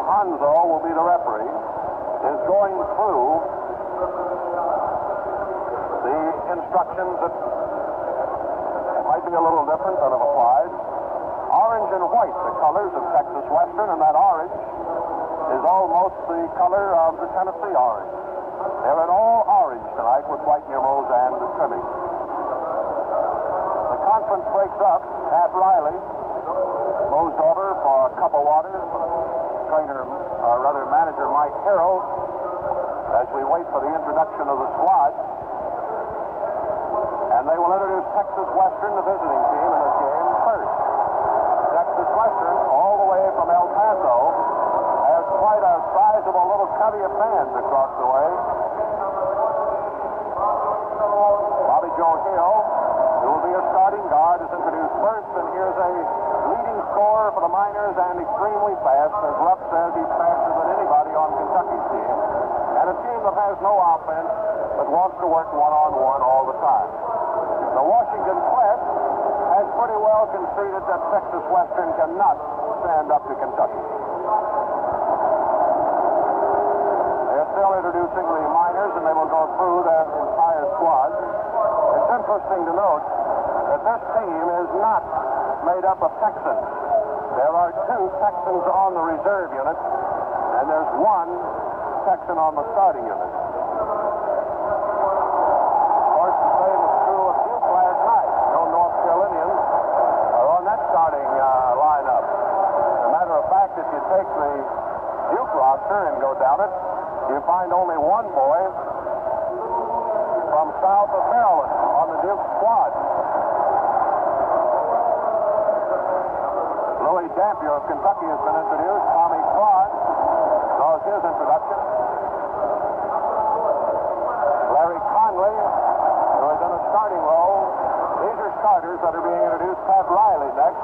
Hanzo will be the referee, is going through the instructions that might be a little different than have applied. Orange and white, the colors of Texas Western, and that orange is almost the color of the Tennessee orange. They're in all orange tonight with white numerals and the trimming. The conference breaks up. Pat Riley goes over for a cup of water. Manager Mike Harrell, as we wait for the introduction of the squad. And they will introduce Texas Western, the visiting team in this game, first. Texas Western, all the way from El Paso, has quite a sizable little covey of fans across the way. Bobby Joe Hill, who will be a starting guard, is introduced first, and here's a leading scorer for the Miners and extremely fast. As Rupp says, he's faster than anybody on Kentucky's team. And a team that has no offense but wants to work one-on-one all the time. The Washington Press has pretty well conceded that Texas Western cannot stand up to Kentucky. They're still introducing the Miners, and they will go through their entire squad. It's interesting to note that this team is not made up of Texans. There are 2 Texans on the reserve unit, and there's 1 Texan on the starting unit. Of course, the same is true of Duke last night. No North Carolinians are on that starting lineup. As a matter of fact, if you take the Duke roster and go down it, you find only 1 boy from south of Maryland on the Duke squad. Louis Dampier of Kentucky has been introduced. Tommy Clark draws his introduction. Larry Conley, who is in a starting role. These are starters that are being introduced. Pat Riley next.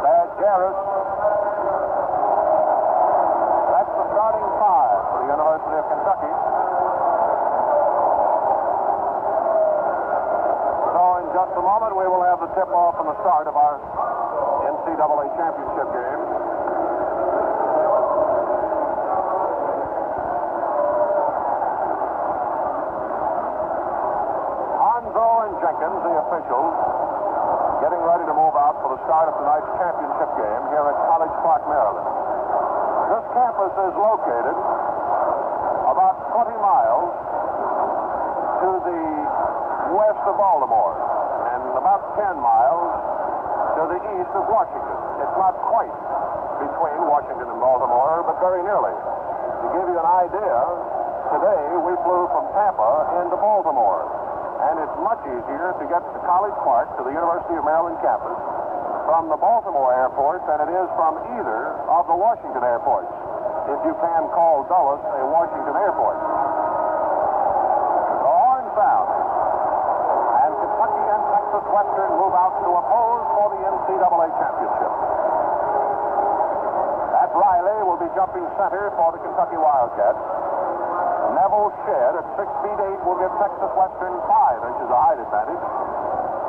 Thad Jarrett. That's the starting 5 for the University of Kentucky. Just a moment, we will have the tip-off and the start of our NCAA championship game. Hanzo and Jenkins, the officials, getting ready to move out for the start of tonight's championship game here at College Park, Maryland. This campus is located about 20 miles to the west of Baltimore, about 10 miles to the east of Washington. It's not quite between Washington and Baltimore, but very nearly. To give you an idea, today we flew from Tampa into Baltimore, and it's much easier to get to College Park, to the University of Maryland campus, from the Baltimore airport than it is from either of the Washington airports, if you can call Dulles a Washington airport. The horn sounds. Western move out to oppose for the NCAA championship. Pat Riley will be jumping center for the Kentucky Wildcats. Neville Shedd at 6 feet 8 will give Texas Western 5 inches of height advantage.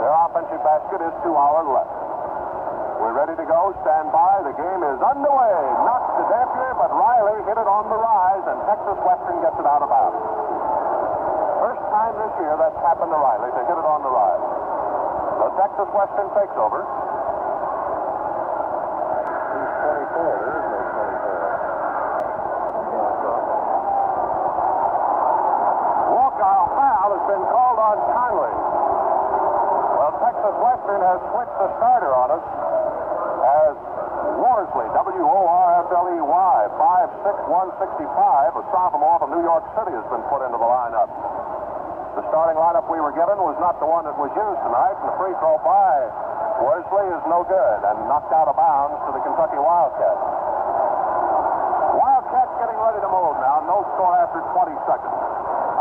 Their offensive basket is 2 hours left. We're ready to go. Stand by. The game is underway. Knocked to Dampier, but Riley hit it on the rise, and Texas Western gets it out of bounds. First time this year that's happened to Riley, to hit it on the rise. So Texas Western takes over. He's 24, there is no 24. Walkout foul has been called on Conley. Well, Texas Western has switched the starter on us as Worsley, W-O-R-S-L-E-Y, 5'6", 165, a sophomore from New York City, has been put into the lineup. The starting lineup we were given was not the one that was used tonight, and the free throw by Worsley is no good and knocked out of bounds to the Kentucky Wildcats. Wildcats getting ready to move now. No score after 20 seconds.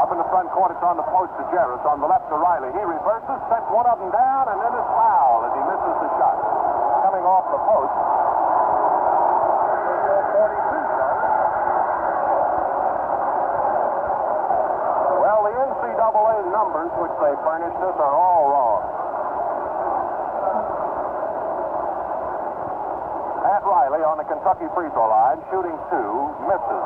Up in the front court, it's on the post to Jarrett. On the left to Riley. He reverses, sets one of them down, and then is fouled as he misses the shot. Coming off the post. NCAA numbers which they furnished us are all wrong. the Kentucky free throw line, shooting 2, misses.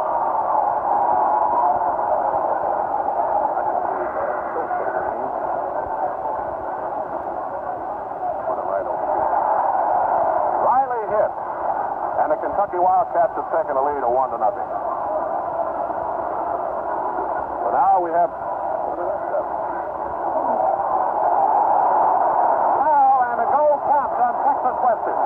Riley hit, and the Kentucky Wildcats have taken a lead of 1-0. So now we have Western.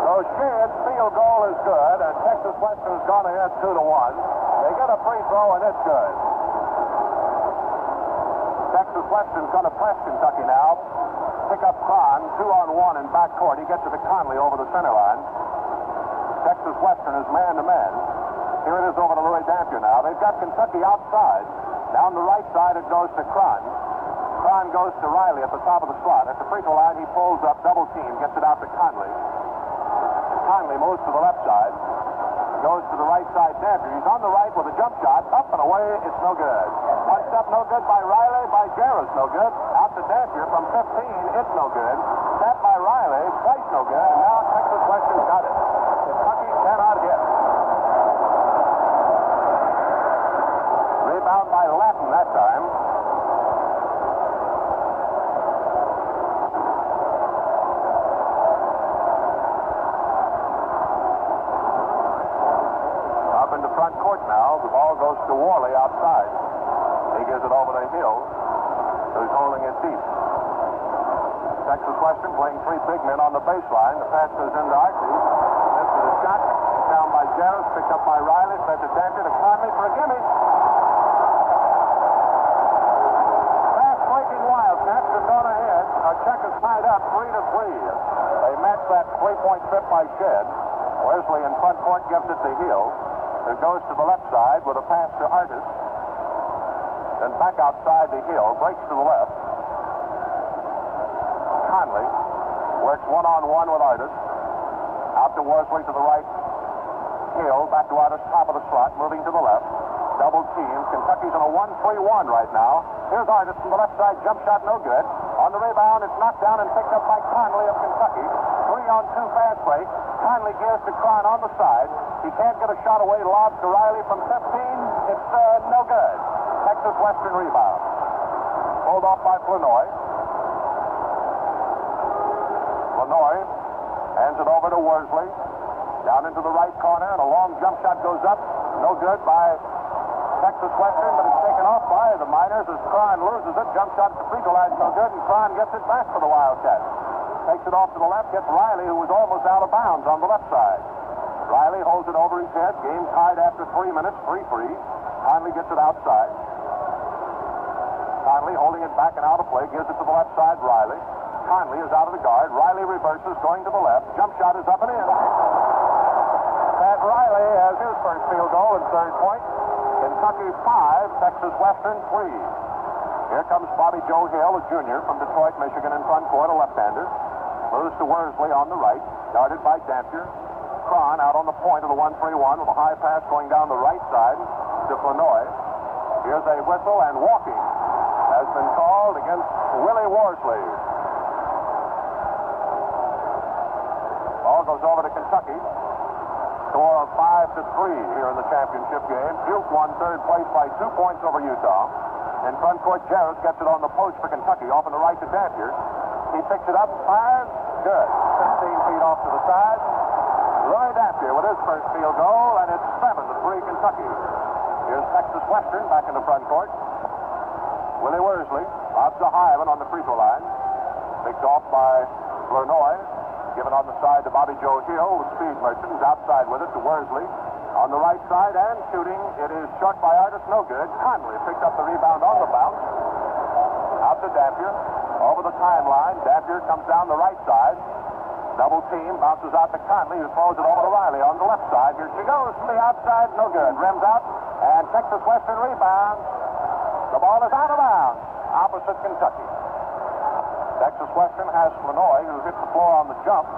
So Sheehan's field goal is good, and Texas Western has gone ahead 2-1. They get a free throw, and it's good. Texas Western's going to press Kentucky now. Pick up Cron, 2-on-1 in backcourt. He gets it to Conley over the center line. Texas Western is man-to-man. Here it is over to Louis Dampier now. They've got Kentucky outside. Down the right side, it goes to Cron. Cron goes to Riley at the top of the slot. At the free throw line, he pulls up, double team, gets it out to Conley. And Conley moves to the left side. Goes to the right side, Dampier. He's on the right with a jump shot. Up and away, it's no good. Punched up, no good by Riley. By Jarrett's, no good. Out to Dampier from 15, it's no good. Set by Riley, twice no good. And now Texas Western got it. Kentucky cannot hit. Rebound by Latin that time. Up in the front court now. The ball goes to Worley outside. He gives it over to Hill, who's holding it deep. Texas Western playing 3 big men on the baseline. The pass goes into Archie. The shot down by Jarrett, picked up by Riley, fed to Dampier to Conley for a gimme. Fast-breaking Wildcats have gone ahead. Check is tied up 3-3. They match that 3-point trip by Shedd. Wesley in front court gives it to Hill, who goes to the left side with a pass to Artis. Then back outside to Hill, breaks to the left. Conley works 1-on-1 with Artis. Out to Worsley to the right. Hill back to Artis, top of the slot, moving to the left. Double team. Kentucky's in a 1-3-1 right now. Here's Artis from the left side. Jump shot, no good. On the rebound, it's knocked down and picked up by Conley of Kentucky. 3-on-2 fast break. Conley gives to Cron on the side. He can't get a shot away. Lobs to Riley from 15. It's no good. Texas Western rebound. Pulled off by Flanoy. Flanoy hands it over to Worsley. Down into the right corner, and a long jump shot goes up. No good by Texas Western, but it's taken off by the Miners as Cron loses it. Jump shot at the free throw line, no good, and Cron gets it back for the Wildcats. Takes it off to the left, gets Riley, who was almost out of bounds on the left side. Riley holds it over his head. Game tied after 3 minutes, 3-3. Conley gets it outside. Conley holding it back and out of play, gives it to the left side, Riley. Conley is out of the guard. Riley reverses, going to the left. Jump shot is up and in. Pat Riley has his first field goal and third point. Kentucky 5, Texas Western 3. Here comes Bobby Joe Hill, a junior from Detroit, Michigan, in front court, a left-hander. Moves to Worsley on the right, guarded by Dampier. Cron out on the point of the 1-3-1 with a high pass going down the right side to Flanoy. Here's a whistle, and walking has been called against Willie Worsley. Ball goes over to Kentucky. Score of 5-3 here in the championship game. Duke won third place by 2 points over Utah. In front court, Jarrett gets it on the post for Kentucky, off on the right to Dampier. He picks it up, fires, good. 15 feet off to the side. Louis Dampier with his first field goal, and it's 7-3 Kentucky. Here's Texas Western back in the front court. Willie Worsley out to Hyman on the free throw line. Picked off by Flanoy. Given on the side to Bobby Joe Hill with Speed Merchant. He's outside with it to Worsley. On the right side and shooting. It is short by Artis, no good. Conley picked up the rebound on the bounce. Out to Dampier. Over the timeline. Dampier comes down the right side. Double team. Bounces out to Conley, who throws it over to Riley on the left side. Here she goes from the outside, no good. Rims out. And Texas Western rebounds. The ball is out of bounds. Opposite Kentucky. Texas Western has Flanoy, who hit the floor on the jump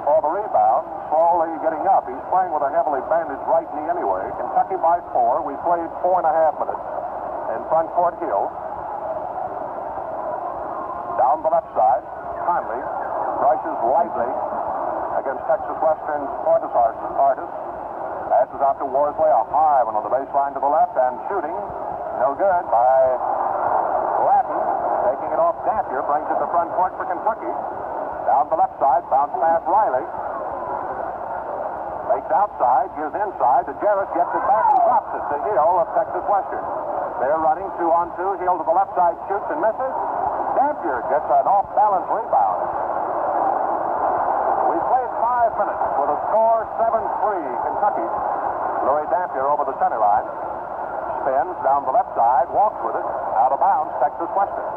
for the rebound. slowly getting up. He's playing with a heavily bandaged right knee anyway. Kentucky by 4. We played 4.5 minutes in front court Hill. Down the left side, Conley rushes lightly against Texas Western's Artis. Passes out to Worsley, a high one on the baseline to the left, and shooting, no good by Latin. Taking it off Dampier, brings it to front court for Kentucky. Down the left side, bounce pass Riley. Fakes outside, gives inside to Jarrett, gets it back and drops it to Hill of Texas Western. They're running 2-on-2. Hill to the left side, shoots and misses. Dampier gets an off-balance rebound. We played 5 minutes with a score 7-3 Kentucky. Louis Dampier over the center line. Spins down the left side, walks with it. Out of bounds, Texas Western.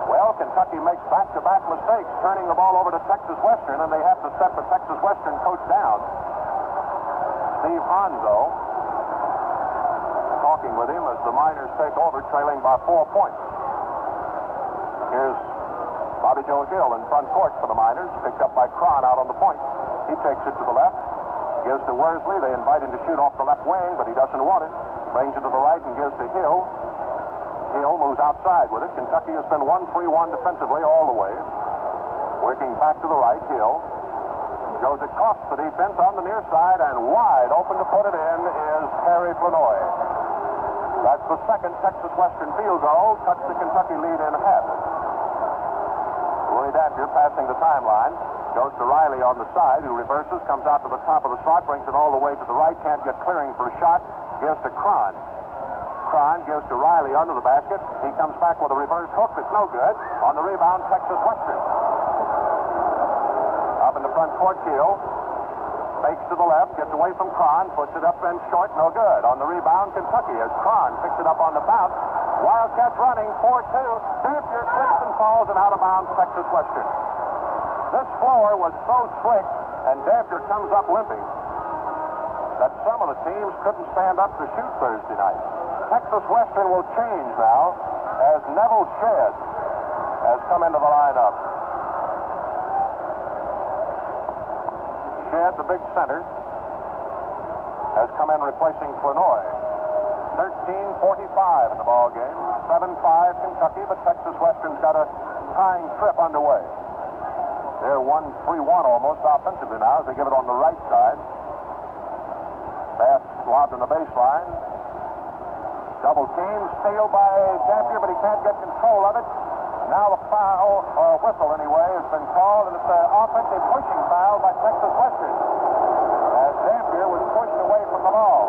Well, Kentucky makes back-to-back mistakes, turning the ball over to Texas Western, and they have to set the Texas Western coach down. Steve Hanzo talking with him as the Miners take over, trailing by 4 points. Here's Bobby Joe Hill in front court for the Miners, picked up by Cron out on the point. He takes it to the left, gives to Worsley. They invite him to shoot off the left wing, but he doesn't want it. Brings it to the right and gives to Hill. Hill moves outside with it. Kentucky has been 1-3-1 defensively all the way. Working back to the right, Hill goes across the defense on the near side, and wide open to put it in is Harry Flanoy. That's the second Texas Western field goal. Cuts the Kentucky lead in half. Louis Dampier passing the timeline. Goes to Riley on the side, who reverses, comes out to the top of the slot, brings it all the way to the right, can't get clearing for a shot, gives to Cron. Cron gives to Riley under the basket. He comes back with a reverse hook that's no good. On the rebound, Texas Western. Up in the front court, Hill. Fakes to the left, gets away from Cron, puts it up and short, no good. On the rebound, Kentucky, as Cron picks it up on the bounce. Wildcats running, 4-2. Dampier slips and falls, and out of bounds, Texas Western. This floor was so slick, and Dampier comes up limping, that some of the teams couldn't stand up to shoot Thursday night. Texas Western will change now as Neville Shedd has come into the lineup. Shedd, the big center, has come in replacing Flanoy. 13:45 in the ball game. 7-5 Kentucky, but Texas Western's got a tying trip underway. They're 1-3-1 almost offensively now as they give it on the right side. Pass lobbed on the baseline. Double team, steal by Dampier, but he can't get control of it. Now the foul, or whistle anyway, has been called, and it's an offensive pushing foul by Texas Western, as Dampier was pushed away from the ball.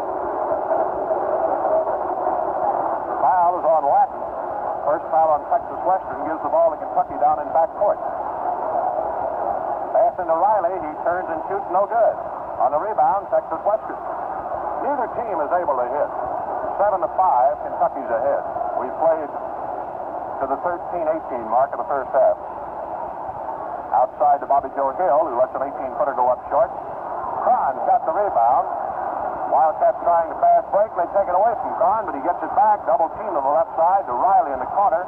Foul is on Latin. First foul on Texas Western gives the ball to Kentucky down in back court. Pass into Riley, he turns and shoots, no good. On the rebound, Texas Western. Neither team is able to hit. 7-5, Kentucky's ahead. We played to the 13-18 mark of the first half. Outside to Bobby Joe Hill, who lets an 18-footer go up short. Cron's got the rebound. Wildcats trying to fast break. They take it away from Cron, but he gets it back. Double team to the left side to Riley in the corner.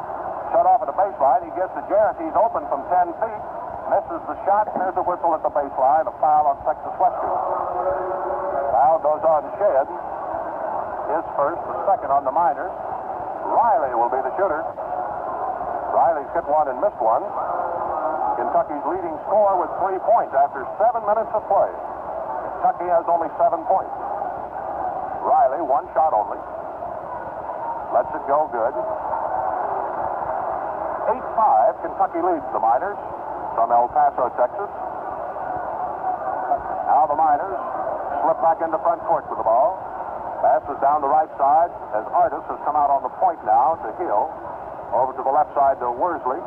Shut off at the baseline. He gets to Jarrett. He's open from 10 feet. Misses the shot. There's a whistle at the baseline. A foul on Texas Western. Foul goes on Shedd. His first, the second on the Miners. Riley will be the shooter. Riley's hit one and missed one. Kentucky's leading scorer with 3 points after 7 minutes of play. Kentucky has only 7 points. Riley, one shot only. Lets it go good. 8-5, Kentucky leads the Miners from El Paso, Texas. Now the Miners slip back into front court with the ball. Passes down the right side as Artis has come out on the point now to Hill. Over to the left side to Worsley.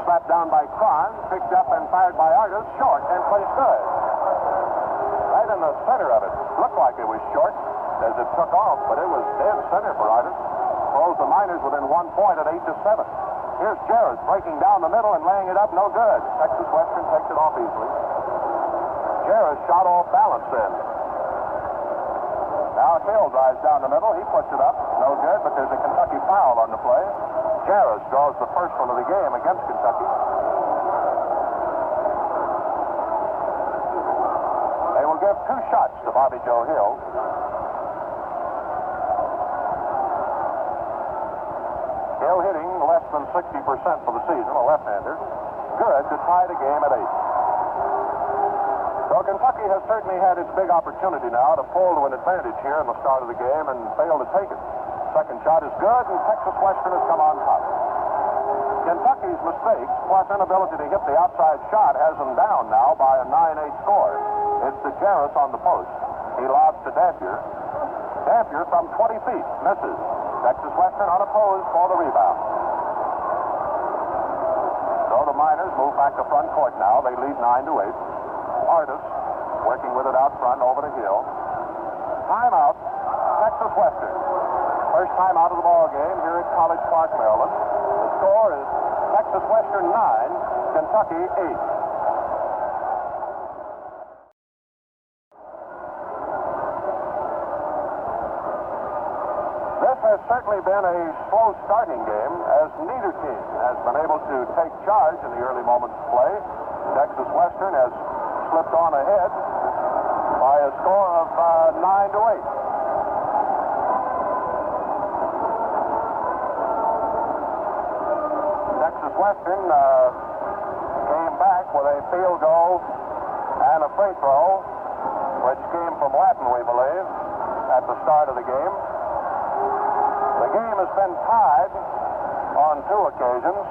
Slapped down by Cron. Picked up and fired by Artis. Short and plays good. Right in the center of it. Looked like it was short as it took off, but it was dead center for Artis. Holds the Miners within 1 point at 8-7. Here's Jarrett breaking down the middle and laying it up. No good. Texas Western takes it off easily. Jarrett shot off balance then. Now Hill drives down the middle. He puts it up. No good, but there's a Kentucky foul on the play. Jarrett draws the first one of the game against Kentucky. Bobby Joe Hill. Hill hitting less than 60% for the season, a left-hander. Good to tie the game at 8. So Kentucky has certainly had its big opportunity now to pull to an advantage here in the start of the game and failed to take it. Second shot is good, and Texas Western has come on top. Kentucky's mistakes, plus inability to hit the outside shot, has them down now by a 9-8 score. It's to Jarris on the post. He lobs to Dampier. Dampier from 20 feet, misses. Texas Western unopposed for the rebound. So the Miners move back to front court now. They lead 9-8. Artis working with it out front over the hill. Timeout, Texas Western. First time out of the ball game here at College Park, Maryland. The score is Texas Western 9, Kentucky 8. This has certainly been a slow starting game as neither team has been able to take charge in the early moments of play. Texas Western has slipped on ahead by a score of 9-8. Texas Western came back with a field goal and a free throw, which came from Latin, we believe, at the start of the game. The game has been tied on 2 occasions.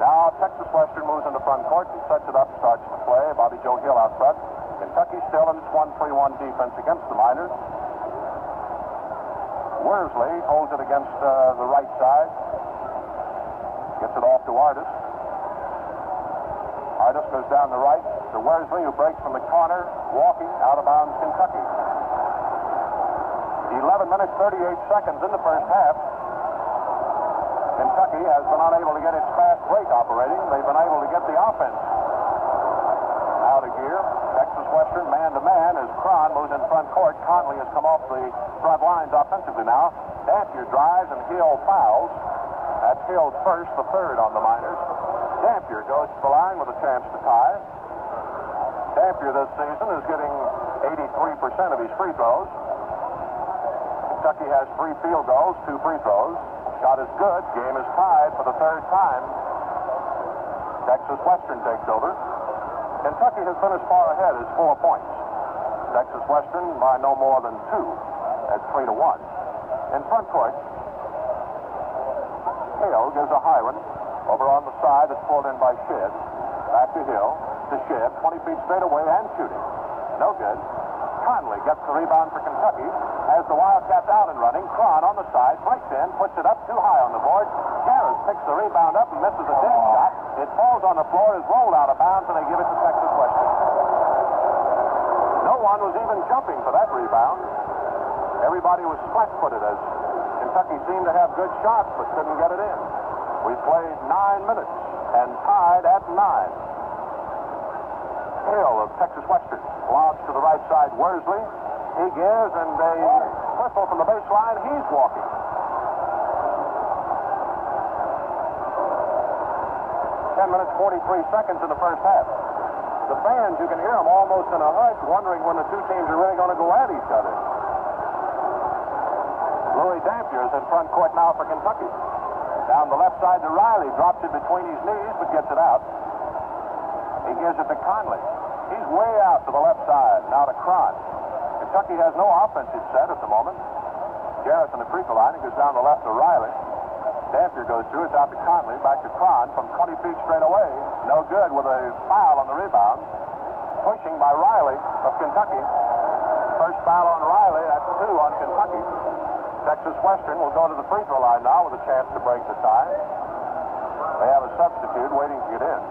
Now Texas Western moves into front court and sets it up, starts to play. Bobby Joe Hill out front. Kentucky still in its 1-3-1 defense against the Miners. Worsley holds it against the right side. Gets it off to Artis. Artis goes down the right to Worsley, who breaks from the corner, walking out of bounds Kentucky. 11 minutes, 38 seconds in the first half. Kentucky has been unable to get its fast break operating. They've been able to get the offense out of gear. Texas Western man-to-man as Cron moves in front court. Conley has come off the front lines offensively now. Dampier drives and Hill fouls. That's Hill's first, the third on the Miners. Dampier goes to the line with a chance to tie. Dampier this season is getting 83% of his free throws. Kentucky has 3 field goals, 2 free throws. Shot is good. Game is tied for the third time. Texas Western takes over. Kentucky has been as far ahead as 4 points. Texas Western by no more than 2 at 3-1. In front court, Hill gives a high one over on the side that's pulled in by Shedd. Back to Hill, to Shedd, 20 feet straight away and shooting. No good. Conley gets the rebound for Kentucky. Has the Wildcats out and running. Cron on the side, breaks in, puts it up too high on the board. Harris picks the rebound up and misses a dead shot. It falls on the floor, is rolled out of bounds, and they give it to Texas Western. No one was even jumping for that rebound. Everybody was flat-footed as Kentucky seemed to have good shots but couldn't get it in. We played 9 minutes and tied at 9. Hill of Texas Western lobs to the right side. Worsley, he gives, and a whistle from the baseline. He's walking. 10 minutes, 43 seconds in the first half. The fans, you can hear them almost in a hush, wondering when the two teams are really going to go at each other. Louis Dampier is in front court now for Kentucky. Down the left side to Riley, drops it between his knees, but gets it out. He gives it to Conley. He's way out to the left side, now to Cron. Kentucky has no offensive set at the moment. Jarris in the free throw line, he goes down the left to Riley. Dampier goes through, it's out to Conley, back to Cron from 20 feet straight away. No good with a foul on the rebound. Pushing by Riley of Kentucky. First foul on Riley, that's 2 on Kentucky. Texas Western will go to the free throw line now with a chance to break the tie. They have a substitute waiting to get in.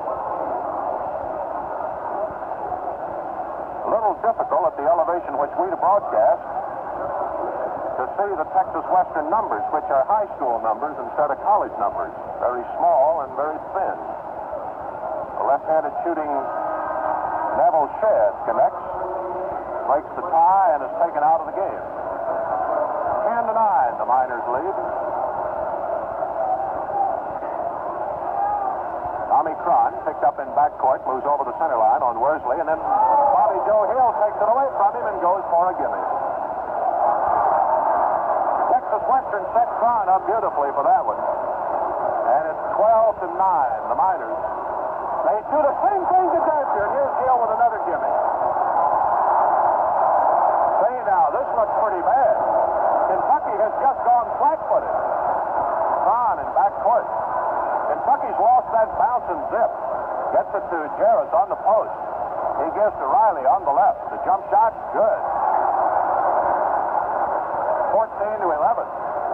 A little difficult at the elevation which we broadcast to see the Texas Western numbers, which are high school numbers instead of college numbers. Very small and very thin. The left-handed shooting Neville Shedd connects, breaks the tie, and is taken out of the game. 10-9, the Miners lead. Tommy Cron picked up in backcourt, moves over the center line on Worsley, and then Bobby Joe Hill takes it away from him and goes for a gimme. Texas Western set Cron up beautifully for that one. And it's 12-9, the Miners. They do the same thing to Dampier, and here's Hill with another gimme. Say now, this looks pretty bad. Kentucky has just gone flat-footed. Cron in backcourt. Kentucky's lost that bounce and zip. Gets it to Jarris on the post. He gives to Riley on the left. The jump shot, good. 14-11.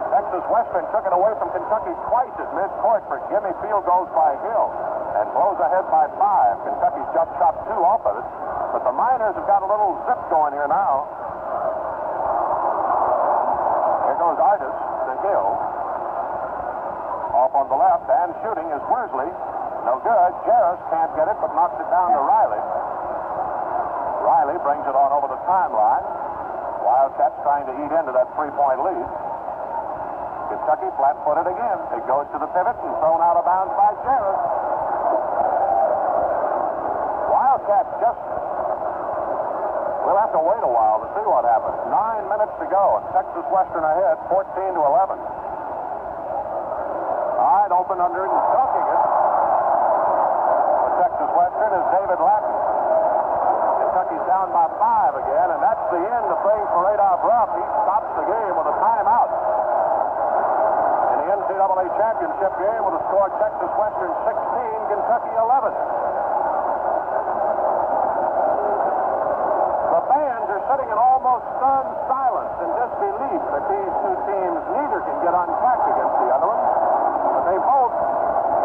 Texas Western took it away from Kentucky twice at midcourt for gimme field goals by Hill and blows ahead by 5. Kentucky's just chopped 2 off of it, but the Miners have got a little zip going here now. Here goes Artis to Hill. Off on the left, and shooting is Worsley. No good. Jarris can't get it, but knocks it down to Riley. Riley brings it on over the timeline. Wildcats trying to eat into that 3-point lead. Kentucky flat-footed again. It goes to the pivot and thrown out of bounds by Jarris. Wildcats just... We'll have to wait a while to see what happens. 9 minutes to go, and Texas Western ahead, 14-11. Wide open under it and dunking it. For Texas Western is David Latin. Kentucky's down by 5 again, and that's the end of things for Adolph Rupp. He stops the game with a timeout. In the NCAA championship game with a score Texas Western 16, Kentucky 11. The fans are sitting in almost stunned silence and disbelief that these two teams neither can get on track against the other one. They both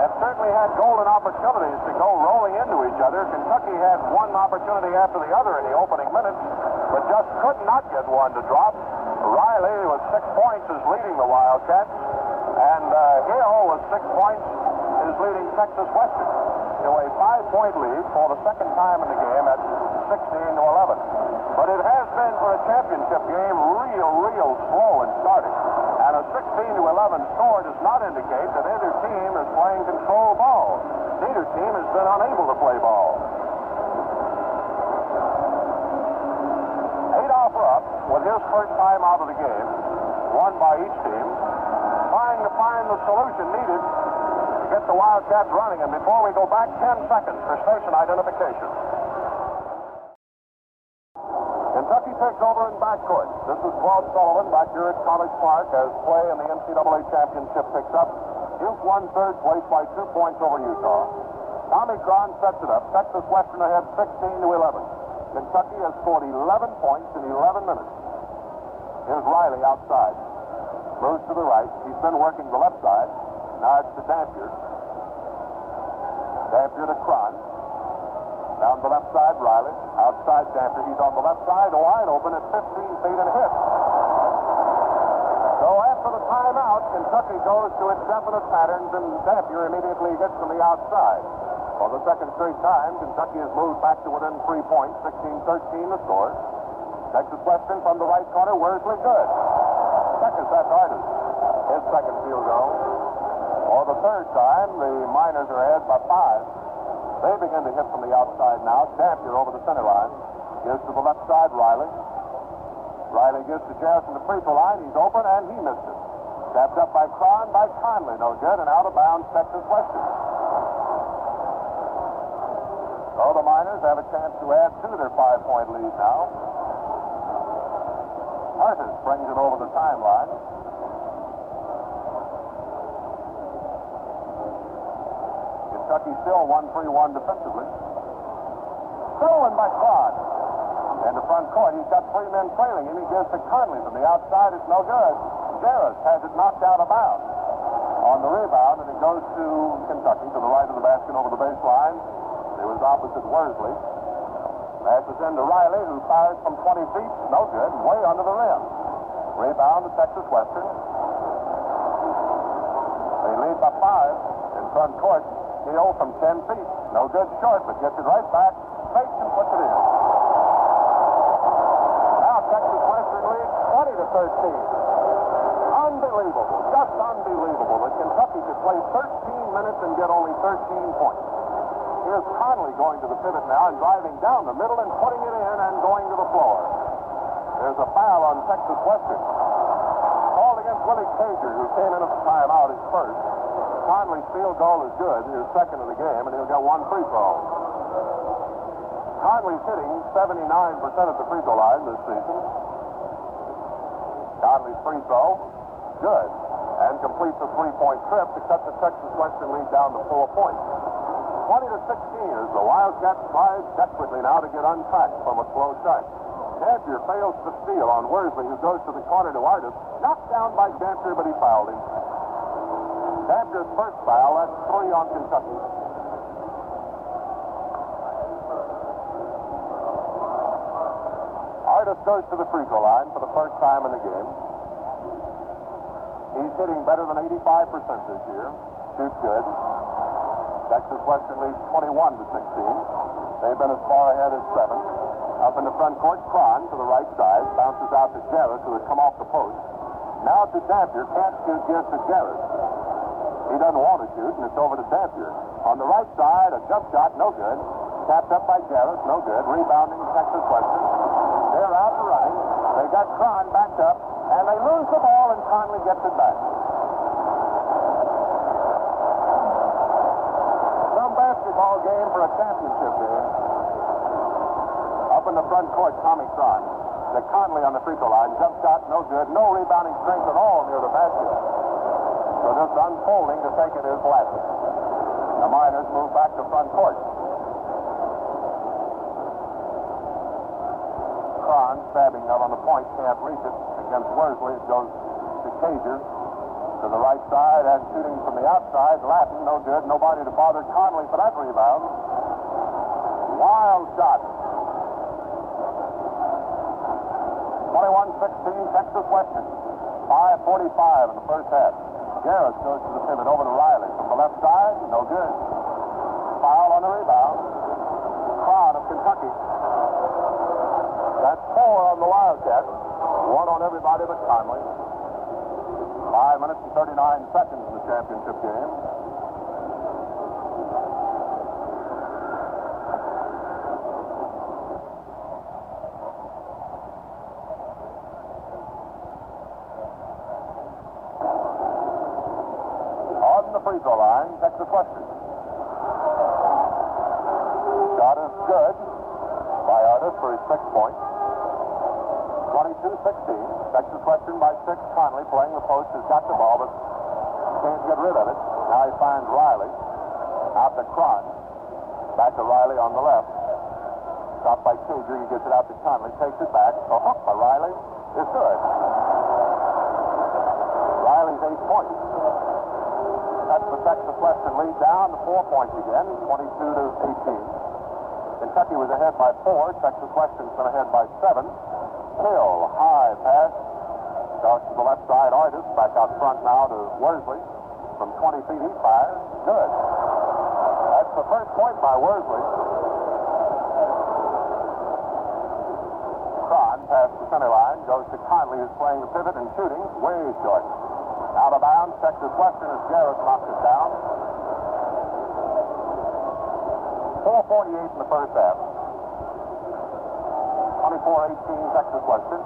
have certainly had golden opportunities to go rolling into each other. Kentucky had one opportunity after the other in the opening minutes, but just could not get one to drop. Riley with 6 points is leading the Wildcats, and Hill with 6 points is leading Texas Western to a 5-point lead for the second time in the game at 16-11. But it has been for a championship game real slow in starting. And a 16-11 score does not indicate that either team is playing control ball. Neither team has been unable to play ball. Adolph Rupp, with his first time out of the game, won by each team, trying to find the solution needed to get the Wildcats running. And before we go back, 10 seconds for station identification. Kentucky takes over in backcourt. This is Claude Sullivan back here at College Park as play in the NCAA championship picks up. Duke won third place by 2 points over Utah. Tommy Cron sets it up. Texas Western ahead 16-11. Kentucky has scored 11 points in 11 minutes. Here's Riley outside. Moves to the right. He's been working the left side. Now it's to Dampier. Dampier to Cron. Down the left side, Riley. Outside Dampier. He's on the left side, wide open at 15 feet and hit. So after the timeout, Kentucky goes to its definite patterns, and Dampier immediately hits from the outside. For the second straight time, Kentucky has moved back to within 3 points, 16-13 the score. Texas Western from the right corner, Worsley good. Second, that's Artis. His second field goal. For the third time, the Miners are ahead by 5. They begin to hit from the outside now. Dampier over the center line. Gives to the left side, Riley. Riley gives to Jarris in the free throw line. He's open, and he missed it. Tapped up by Cron, by Conley. No good, and out of bounds, Texas Western. So the Miners have a chance to add to their 5-point lead now. Artis brings it over the timeline. Kentucky still 1-3-1 defensively. Stolen by Cron. And the front court, he's got 3 men trailing him. He gives to Conley from the outside. It's no good. Jarris has it knocked out of bounds. On the rebound, and it goes to Kentucky to the right of the basket over the baseline. It was opposite Worsley. Passes into Riley, who fires from 20 feet. No good. Way under the rim. Rebound to Texas Western. They lead by 5 in front court. Hill from 10 feet. No good short, but gets it right back. Fakes and puts it in. Now Texas Western leads 20-13. Unbelievable. Just unbelievable that Kentucky could play 13 minutes and get only 13 points. Here's Conley going to the pivot now and driving down the middle and putting it in and going to the floor. There's a foul on Texas Western. Called against Willie Cager, who came in at the timeout his first. Conley's field goal is good, his second of the game, and he'll get one free throw. Conley's hitting 79% at the free throw line this season. Conley's free throw, good, and completes a three-point trip to cut the Texas Western lead down to 4 points. 20-16 as the Wildcats try desperately now to get untracked from a slow start. Dampier fails to steal on Worsley, who goes to the corner to Artis. Knocked down by Dampier, but he fouled him. Dampier's first foul, that's 3 on Kentucky. Artis goes to the free throw line for the first time in the game. He's hitting better than 85% this year. Shoots good. Texas Western leads 21-16. They've been as far ahead as 7. Up in the front court, Cron to the right side. Bounces out to Jarrett, who has come off the post. Now to Dampier. Can't shoot, gives to Jarrett. He doesn't want to shoot, and it's over to Dampier. On the right side, a jump shot, no good. Tapped up by Jarrett, no good. Rebounding Texas Western. They're out and running. They got Cron backed up, and they lose the ball, and Conley gets it back. Some basketball game for a championship game. Up in the front court, Tommy Cron. To Conley on the free throw line. Jump shot, no good. No rebounding strength at all near the basket. So just unfolding to take it is Latin. The Miners move back to front court. Cron stabbing out on the point, can't reach it. Against Worsley, it goes to Cager. To the right side and shooting from the outside. Latin, no good. Nobody to bother Conley for that rebound. Wild shot. 21-16, Texas Western. 5:45 in the first half. Garris goes to the pivot over to Riley. From the left side, no good. Foul on the rebound. Cron of Kentucky. That's 4 on the Wildcats. 1 on everybody but Conley. 5 minutes and 39 seconds in the championship game. Free throw line, Texas Western. Shot is good by Artis for his 6 points. 22-16. Texas Western by 6. Conley playing the post has got the ball, but can't get rid of it. Now he finds Riley. Out to Cron. Back to Riley on the left. Stopped by Cager. He gets it out to Conley. Takes it back. A hook by Riley is good. Riley's 8 points. That's the Texas Western lead down to 4 points again, 22-18. Kentucky was ahead by 4. Texas Western's been ahead by 7. Hill, high pass. Starts to the left side. Artis back out front now to Worsley. From 20 feet, he fires. Good. That's the first point by Worsley. Cron past the center line. Goes to Conley, who's playing the pivot and shooting. Way short. Out of bounds, Texas Western as Garris knocks it down. 4:48 in the first half. 24-18 Texas Western.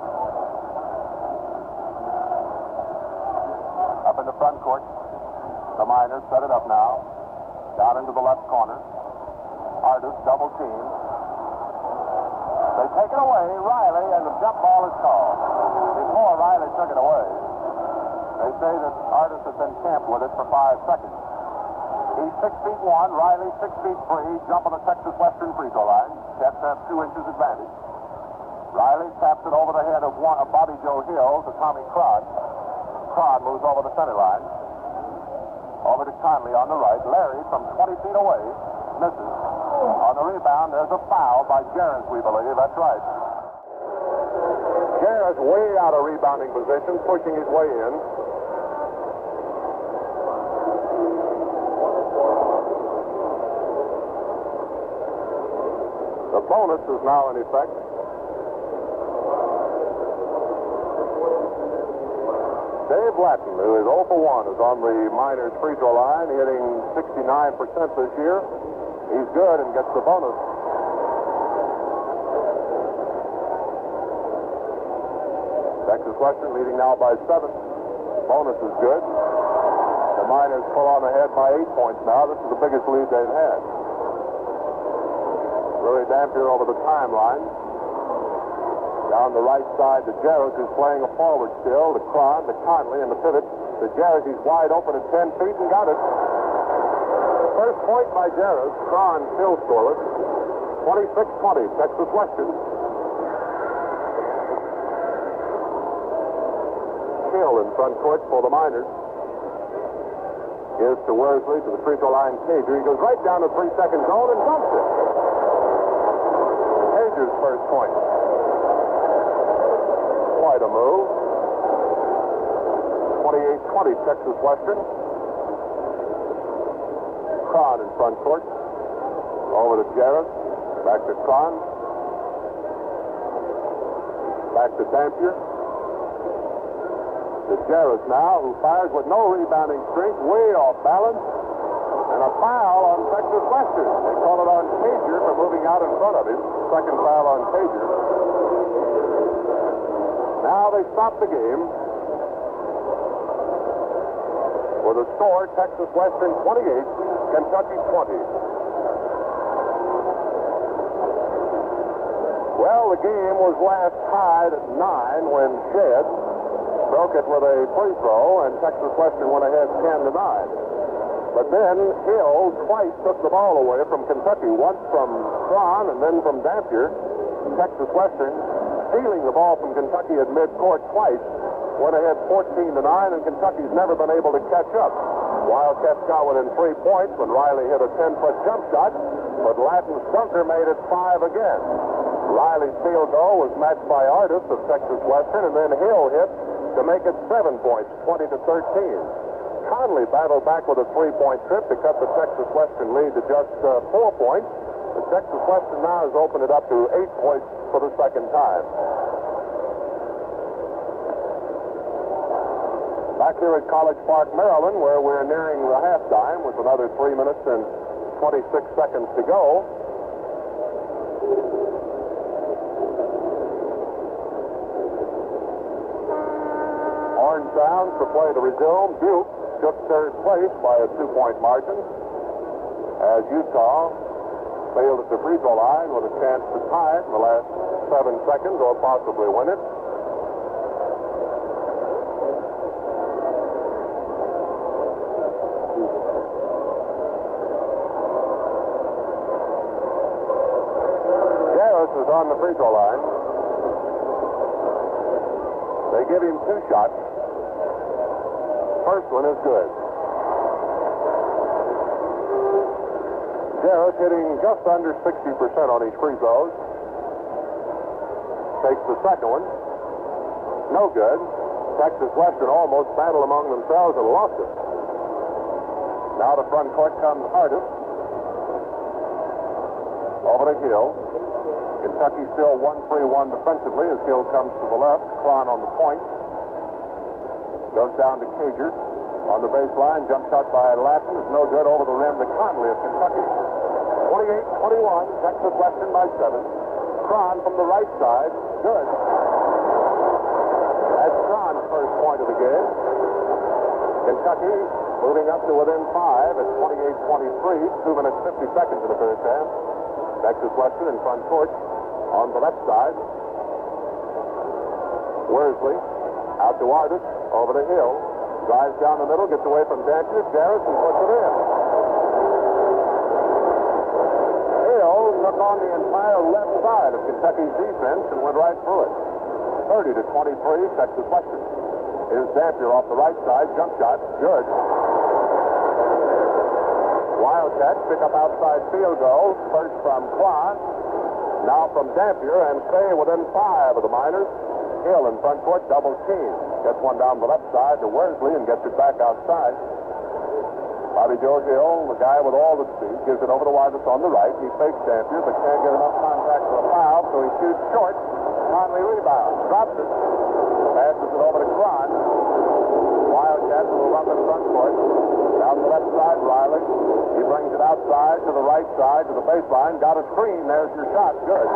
Up in the front court, the Miners set it up now. Down into the left corner. Artis double team. They take it away, Riley, and the jump ball is called. Before Riley took it away, they say that Artis has been camped with it for 5 seconds. He's 6'1", Riley 6'3", jump on the Texas Western free throw line. Cats have 2 inches advantage. Riley taps it over the head of Bobby Joe Hill to Tommy Cron. Cron moves over the center line. Over to Conley on the right. Larry from 20 feet away misses. On the rebound, there's a foul by Garris, we believe. That's right. Garris way out of rebounding position, pushing his way in. The bonus is now in effect. Dave Latin, who is 0 for 1, is on the Miners free throw line, hitting 69% this year. He's good and gets the bonus. Texas Western leading now by 7. Bonus is good. The Miners pull on ahead by 8 points now. This is the biggest lead they've had. Louis Dampier over the timeline. Down the right side to Jarrett, who's playing a forward still. To Cron, to Conley, and the pivot. To Jarrett, he's wide open at 10 feet and got it. First point by Jarrett. Cron still scoreless. 26-20, Texas Western. Hill in front court for the Miners. Gives to Worsley, to the free throw line, Cager. He goes right down the 3-second zone and dumps it. Cager's first point. Quite a move. 28-20, Texas Western. Cron in front court. Over to Jarrett. Back to Cron. Back to Dampier. To Jarrett now, who fires with no rebounding strength, way off balance. And a foul on Texas Western. They call it on Cager for moving out in front of him. Second foul on Cager. Now they stop the game with a score, Texas Western 28, Kentucky 20. Well, the game was last tied at 9 when Shedd broke it with a free throw, and Texas Western went ahead 10-9. But then Hill twice took the ball away from Kentucky, once from Cron and then from Dampier. Texas Western, stealing the ball from Kentucky at midcourt twice, went ahead 14-9, and Kentucky's never been able to catch up. Wildcats got within 3 points when Riley hit a 10-foot jump shot, but Lattin's dunker made it 5 again. Riley's field goal was matched by Artis of Texas Western, and then Hill hit to make it 7 points, 20-13. Conley battled back with a 3-point trip to cut the Texas Western lead to just 4 points. The Texas Western now has opened it up to 8 points for the second time. Back here at College Park, Maryland, where we're nearing the halftime with another 3 minutes and 26 seconds to go. Orange Sound for play to resume. Butte took third place by a 2-point margin as Utah failed at the free throw line with a chance to tie it in the last 7 seconds or possibly win it. Garris is on the free throw line. They give him 2 shots. First one is good. Jarrett hitting just under 60% on his free throws. Takes the second one. No good. Texas Western almost battled among themselves and lost it. Now to front court comes Artis. Over to Hill. Kentucky still 1-3-1 defensively as Hill comes to the left. Cron on the point. Goes down to Cager. On the baseline, jump shot by Lattin is no good. Over the rim to Conley of Kentucky. 28-21, Texas Western by 7. Cron from the right side. Good. That's Cron's first point of the game. Kentucky moving up to within 5 at 28-23. 2 minutes, 50 seconds in the first half. Texas Western in front court on the left side. Worsley out to Artis. Over to Hill. Drives down the middle, gets away from Dampier. Jarrett and puts it in. Hill took on the entire left side of Kentucky's defense and went right through it. 30-23, Texas Western. Here's Dampier off the right side. Jump shot. Good. Wildcats pick up outside field goals. First from Cron. Now from Dampier and stay within 5 of the Miners. Hill in front court, double team. Gets one down the left side to Worsley and gets it back outside. Bobby Joe Hill, the guy with all the speed, gives it over to Artis on the right. He fakes Dampier, but can't get enough contact for a foul, so he shoots short. Conley rebounds, drops it, passes it over to Cron. Wildcats Wildcats move up in front court. Down the left side, Riley. He brings it outside to the right side to the baseline. Got a screen. There's your shot. Good.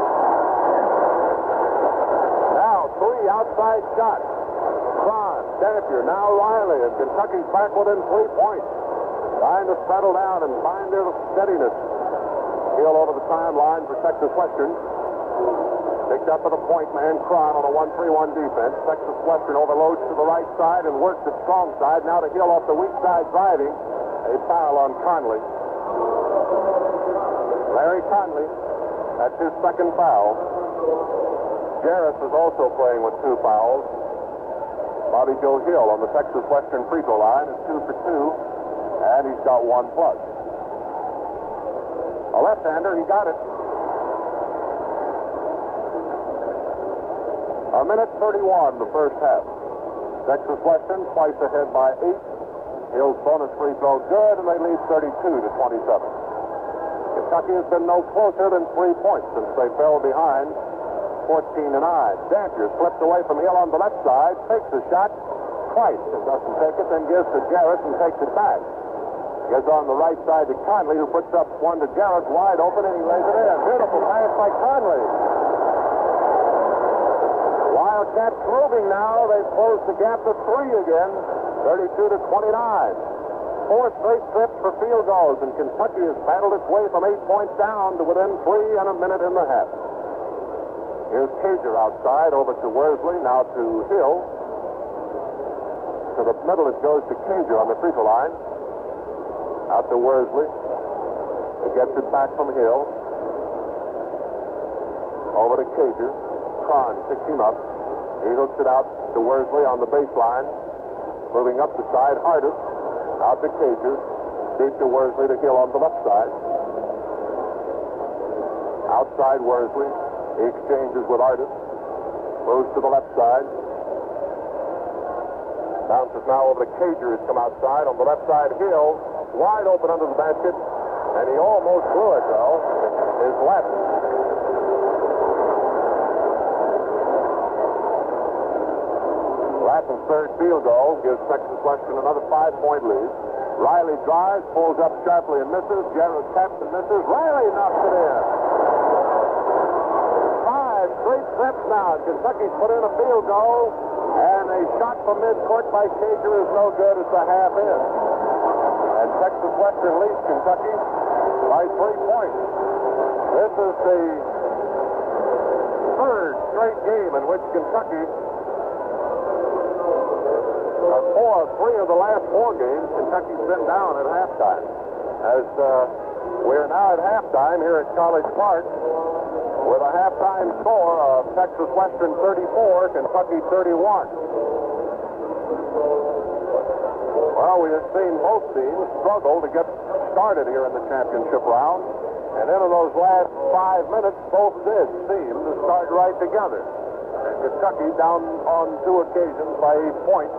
Now 3 outside shots. Cron, Dampier, now Riley, and Kentucky's back within 3 points. Trying to settle down and find their steadiness. Hill over the timeline for Texas Western. Picked up by the point man, Cron, on a 1-3-1 defense. Texas Western overloads to the right side and works the strong side. Now to Hill off the weak side driving. A foul on Conley. Larry Conley, that's his second foul. Jarris is also playing with 2 fouls. Bobby Joe Hill on the Texas Western free throw line is 2 for 2, and he's got 1 plus. A left-hander, he got it. A minute 31, the first half. Texas Western twice ahead by 8. Hill's bonus free throw good, and they lead 32-27. Kentucky has been no closer than 3 points since they fell behind 14-9. Dampier slips away from Hill on the left side, takes the shot twice and doesn't take it, then gives to Jarris and takes it back. Gets on the right side to Conley, who puts up one to Jarris, wide open, and he lays it in. Beautiful pass by Conley. Wildcats moving now. They've closed the gap to 3 again, 32-29. 4 straight trips for field goals, and Kentucky has battled its way from 8 points down to within 3 and a minute and a half. Here's Cager outside, over to Worsley, now to Hill. To the middle it goes to Cager on the free throw line. Out to Worsley. He gets it back from Hill. Over to Cager. Cron picks him up. He hooks it out to Worsley on the baseline. Moving up the side, Hardis. Out to Cager. Deep to Worsley to Hill on the left side. Outside Worsley. He exchanges with Artis. Moves to the left side. Bounces now over to Cager, who's come outside. On the left side, Hill. Wide open under the basket. And he almost blew it, though. His left. Lattin's third field goal gives Texas Western another 5-point lead. Riley drives, pulls up sharply and misses. Jarris taps and misses. Riley knocks it in. 5 straight trips now. Kentucky's put in a field goal, and a shot from midcourt by Cager is no good. It's a half in. And Texas Western leads Kentucky by 3 points. This is the 3rd straight game in which Kentucky, 3 of the last 4 games, Kentucky's been down at halftime. As we're now at halftime here at College Park with a halftime score of Texas Western 34, Kentucky 31. Well, we have seen both teams struggle to get started here in the championship round. And then in those last 5 minutes, both did seem to start right together. And Kentucky, down on 2 occasions by 8 points,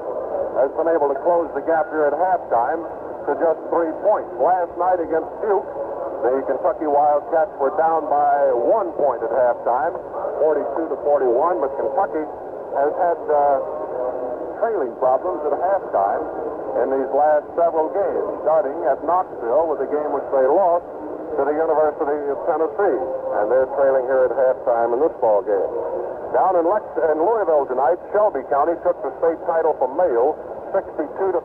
has been able to close the gap here at halftime to just 3 points. Last night against Duke, the Kentucky Wildcats were down by 1 point at halftime, 42-41, but Kentucky has had trailing problems at halftime in these last several games, starting at Knoxville with a game which they lost to the University of Tennessee, and they're trailing here at halftime in this ball game. Down in Louisville tonight, Shelby County took the state title from Mayo, 62-57.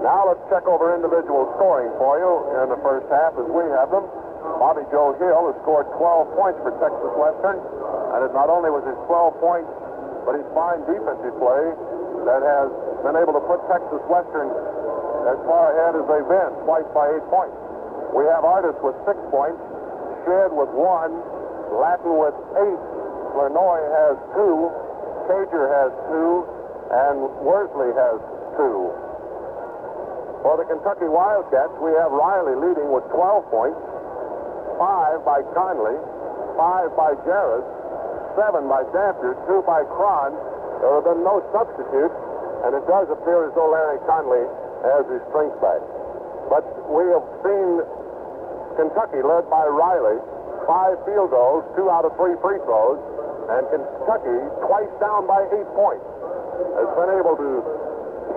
Now let's check over individual scoring for you in the first half as we have them. Bobby Joe Hill has scored 12 points for Texas Western, and it not only was his 12 points, but his fine defensive play that has been able to put Texas Western as far ahead as they've been, twice by 8 points. We have Artis with 6 points, Shedd with 1, Lattin with 8, Lenoy has 2, Cager has 2, and Worsley has 2. For the Kentucky Wildcats, we have Riley leading with 12 points, 5 by Conley, 5 by Jarris, 7 by Dampier, 2 by Cron. There have been no substitutes, and it does appear as though Larry Conley has his strength back. But we have seen Kentucky led by Riley, 5 field goals, 2 out of 3 free throws, And Kentucky, twice down by 8 points, has been able to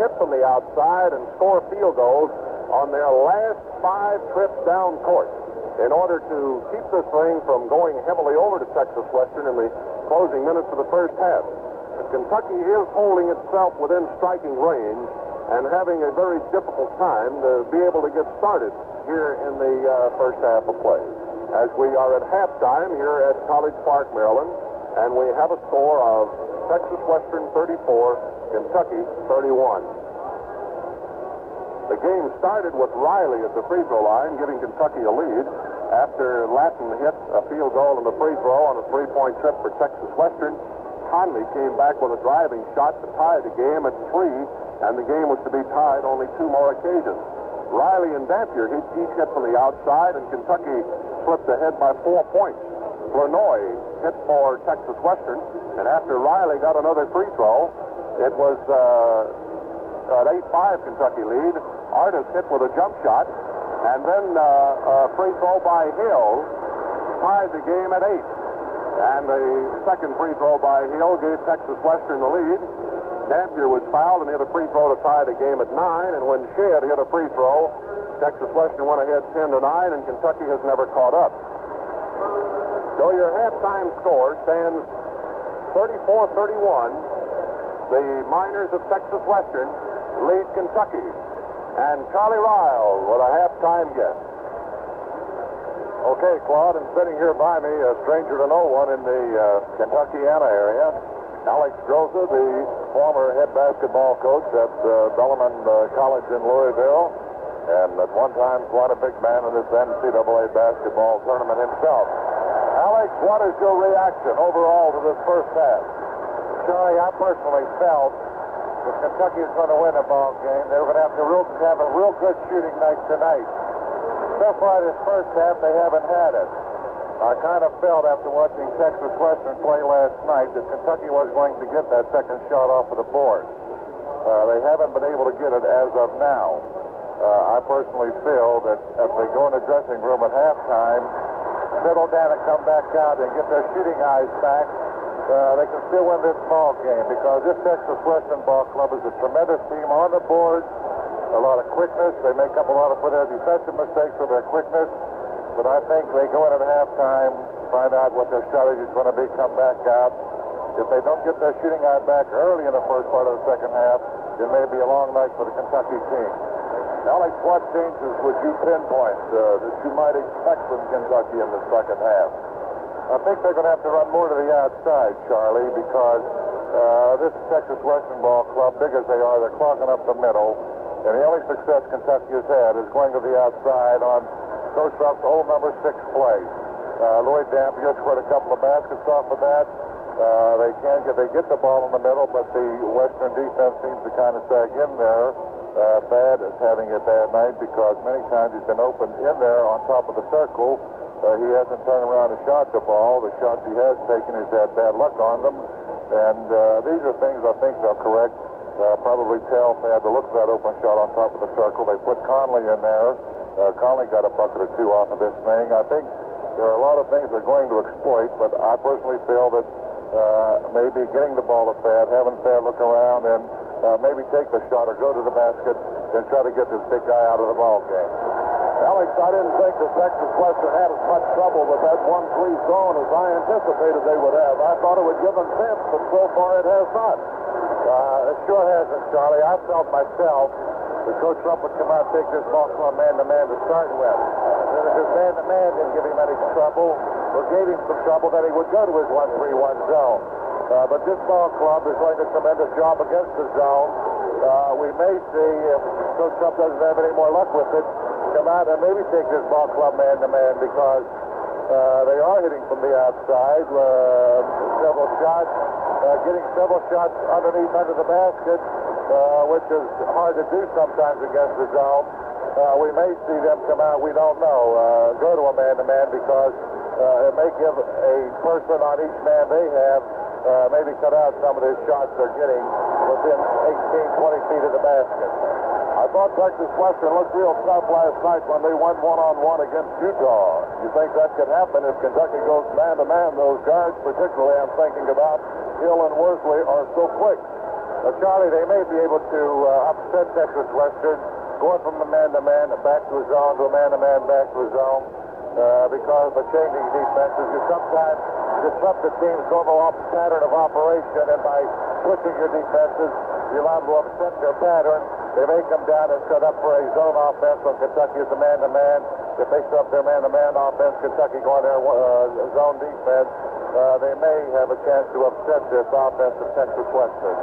hit from the outside and score field goals on their last 5 trips down court in order to keep this thing from going heavily over to Texas Western in the closing minutes of the first half. But Kentucky is holding itself within striking range and having a very difficult time to be able to get started here in the first half of play. As we are at halftime here at College Park, Maryland, and we have a score of Texas Western 34, Kentucky 31. The game started with Riley at the free throw line, giving Kentucky a lead. After Latin hit a field goal in the free throw on a 3-point trip for Texas Western, Conley came back with a driving shot to tie the game at 3, and the game was to be tied only 2 more occasions. Riley and Dampier each hit from the outside, and Kentucky slipped ahead by 4 points. Lenoy hit for Texas Western, and after Riley got another free throw, it was an 8-5 Kentucky lead. Artis hit with a jump shot, and then a free throw by Hill tied the game at 8. And the second free throw by Hill gave Texas Western the lead. Dampier was fouled and hit a free throw to tie the game at 9, and when Shedd hit a free throw, Texas Western went ahead 10-9, and Kentucky has never caught up. So your halftime score stands 34-31. The Miners of Texas Western lead Kentucky. And Charlie Ryle with a halftime guess. Okay, Claude, and sitting here by me, a stranger to no one in the Kentuckiana area, Alex Groza, the former head basketball coach at Bellarmine College in Louisville, and at one time quite a big man in this NCAA basketball tournament himself. Alex, what is your reaction overall to this first half? Charlie, I personally felt if Kentucky is going to win a ball game, they're going to have a real good shooting night tonight. So far this first half, they haven't had it. I kind of felt after watching Texas Western play last night that Kentucky was going to get that second shot off of the board. They haven't been able to get it as of now. I personally feel that if they go in the dressing room at halftime, settle down and come back out and get their shooting eyes back, they can still win this ball game, because this Texas Western ball club is a tremendous team on the board, a lot of quickness. They make up a lot of their defensive mistakes with their quickness, but I think they go in at halftime, find out what their strategy is going to be, come back out. If they don't get their shooting eye back early in the first part of the second half, it may be a long night for the Kentucky team. Alex, what changes would you pinpoint that you might expect from Kentucky in the second half? I think they're going to have to run more to the outside, Charlie, because this Texas Western ball club, big as they are, they're clogging up the middle. And the only success Kentucky has had is going to the outside on Coach Rupp's old number 6 play. Lloyd Dampier scored a couple of baskets off of that. They get the ball in the middle, but the Western defense seems to kind of sag in there. Thad is having a bad night because many times he's been open in there on top of the circle. He hasn't turned around and shot the ball. The shots he has taken, he's had bad luck on them. And these are things I think they'll correct. Probably tell Thad to look for that open shot on top of the circle. They put Conley in there. Conley got a bucket or 2 off of this thing. I think there are a lot of things they're going to exploit, but I personally feel that maybe getting the ball to Thad, having Thad look around, and maybe take the shot or go to the basket and try to get this big guy out of the ball game. Alex, I didn't think the Texas Western had as much trouble with that 1-3 zone as I anticipated they would have. I thought it would give them fits, but so far it has not. It sure hasn't, Charlie. I felt myself that Coach Rupp would come out and take this ball club man-to-man to start with. And then if his man-to-man didn't give him any trouble, or gave him some trouble, then he would go to his 1-3-1 zone. But this ball club is doing a tremendous job against the zone. We may see, if Coach Rupp doesn't have any more luck with it, come out and maybe take this ball club man-to-man, because they are hitting from the outside. Several shots, getting several shots underneath under the basket, which is hard to do sometimes against the zone. We may see them come out, we don't know, go to a man-to-man, because it may give a person on each man they have maybe cut out some of the shots they're getting within 18, 20 feet of the basket. I thought Texas Western looked real tough last night when they went one-on-one against Utah. You think that could happen if Kentucky goes man-to-man? Those guards, particularly I'm thinking about Hill and Worsley, are so quick. Charlie, they may be able to upset Texas Western, going from the man-to-man back to a zone to a man-to-man back to a zone, because of changing defenses. You sometimes disrupt the team's overall pattern of operation, and by switching your defenses, you allow them to upset their pattern. They may come down and set up for a zone offense when Kentucky is a man-to-man. If they set up their man-to-man offense, Kentucky going their zone defense, they may have a chance to upset this offense of Texas Western.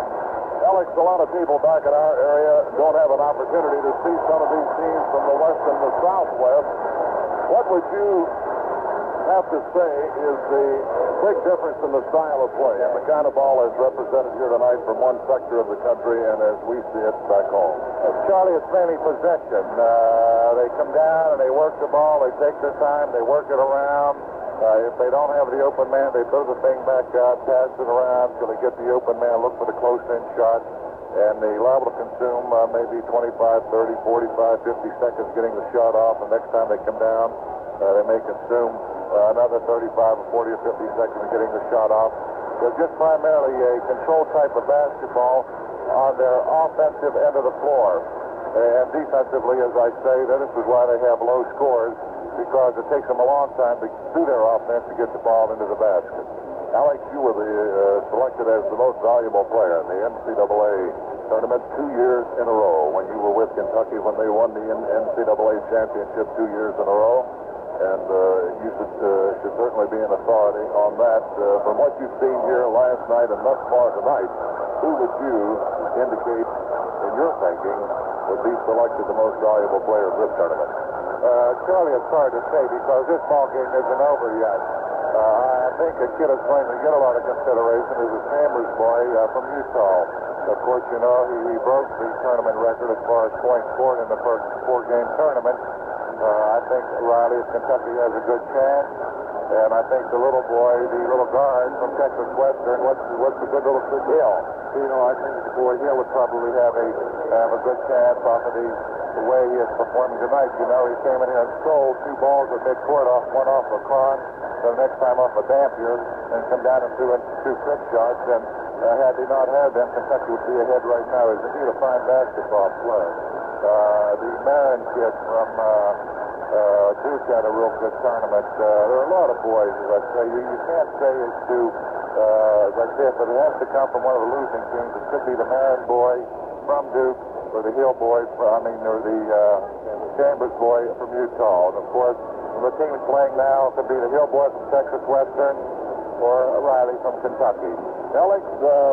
Alex, a lot of people back in our area don't have an opportunity to see some of these teams from the West and the Southwest. What would you have to say is the big difference in the style of play and the kind of ball is represented here tonight from one sector of the country and as we see it back home? Charlie, it's mainly possession. They come down and they work the ball. They take their time. They work it around. If they don't have the open man, they throw the thing back out, pass it around till they get the open man, look for the close-in shot, and they liable to consume maybe 25, 30, 45, 50 seconds getting the shot off. The next time they come down, they may consume another 35 or 40 or 50 seconds getting the shot off. They're just primarily a control type of basketball on their offensive end of the floor. And defensively, as I say, this is why they have low scores, because it takes them a long time to do their offense to get the ball into the basket. Alex, you were selected as the most valuable player in the NCAA tournament 2 years in a row when you were with Kentucky when they won the NCAA championship 2 years in a row. And you should certainly be an authority on that. From what you've seen here last night and thus far tonight, who would you indicate, in your thinking, would be selected the most valuable player of this tournament? Charlie, it's hard to say because this ball game isn't over yet. I think a kid is going to get a lot of consideration is a Chambers boy from Utah. Of course, you know, he broke the tournament record as far as points scored in the first four-game tournament. I think Riley of Kentucky has a good chance. And I think the little boy, the little guard from Texas Western, what's the good little kid Hill? You know, I think the boy Hill would probably have a good chance off of the way he is performing tonight. You know, he came in here and stole two balls at midcourt, one off of Kahn, the next time off of Dampier, and come down and do two quick shots. And had he not had them, Kentucky would be ahead right now. He's indeed a fine basketball player. The Marin kid from Duke had a real good tournament. There are a lot of boys, as I say. You can't say as to, as I say, if it has to come from one of the losing teams, it could be the Marin boy from Duke, or the Hill boy, or the Chambers boy from Utah. And of course, the team playing now could be the Hill boy from Texas Western or Riley from Kentucky. Alex,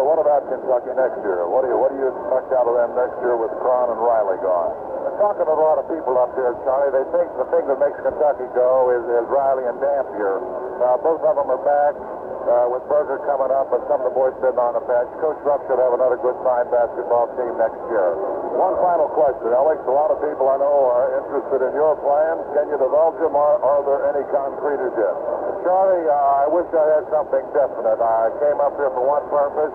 what about Kentucky next year? What do you expect out of them next year with Cron and Riley gone? I'm talking to a lot of people up there, Charlie. They think the thing that makes Kentucky go is Riley and Dampier. Both of them are back. With Berger coming up and some of the boys sitting on the bench, Coach Rupp should have another good fine basketball team next year. One final question, Alex. A lot of people I know are interested in your plans. Can you divulge them? Are there any concrete as yet? Charlie, I wish I had something definite. I came up here for one purpose,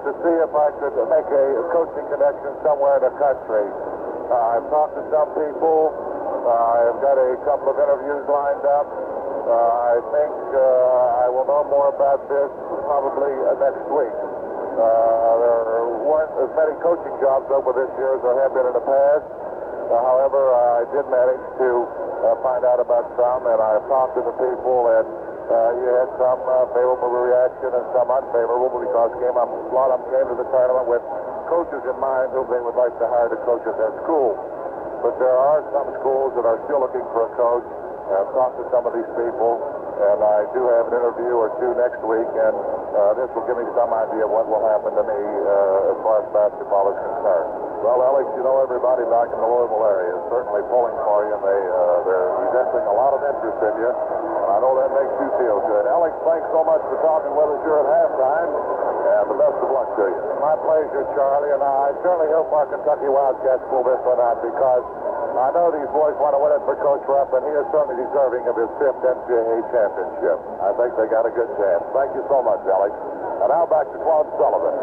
to see if I could make a coaching connection somewhere in the country. I've talked to some people. I've got a couple of interviews lined up. I think I will know more about this probably next week. There weren't as many coaching jobs open this year as there have been in the past. However, I did manage to find out about some, and I've talked to the people, and you had some favorable reaction and some unfavorable because a lot of them came to the tournament with coaches in mind who they would like to hire to coach at their school. But there are some schools that are still looking for a coach. I've talked to some of these people, and I do have an interview or two next week, and this will give me some idea of what will happen to me as far as basketball is concerned. Well, Alex, you know everybody back in the Louisville area is certainly pulling for you, and they're evincing a lot of interest in you, and I know that makes you feel good. Alex, thanks so much for talking with us here at halftime, and the best of luck to you. My pleasure, Charlie, and I certainly hope our Kentucky Wildcats pull this one out because I know these boys want to win it for Coach Rupp, and he is certainly deserving of his 5th NCAA championship. I think they got a good chance. Thank you so much, Alex. And now back to Claude Sullivan.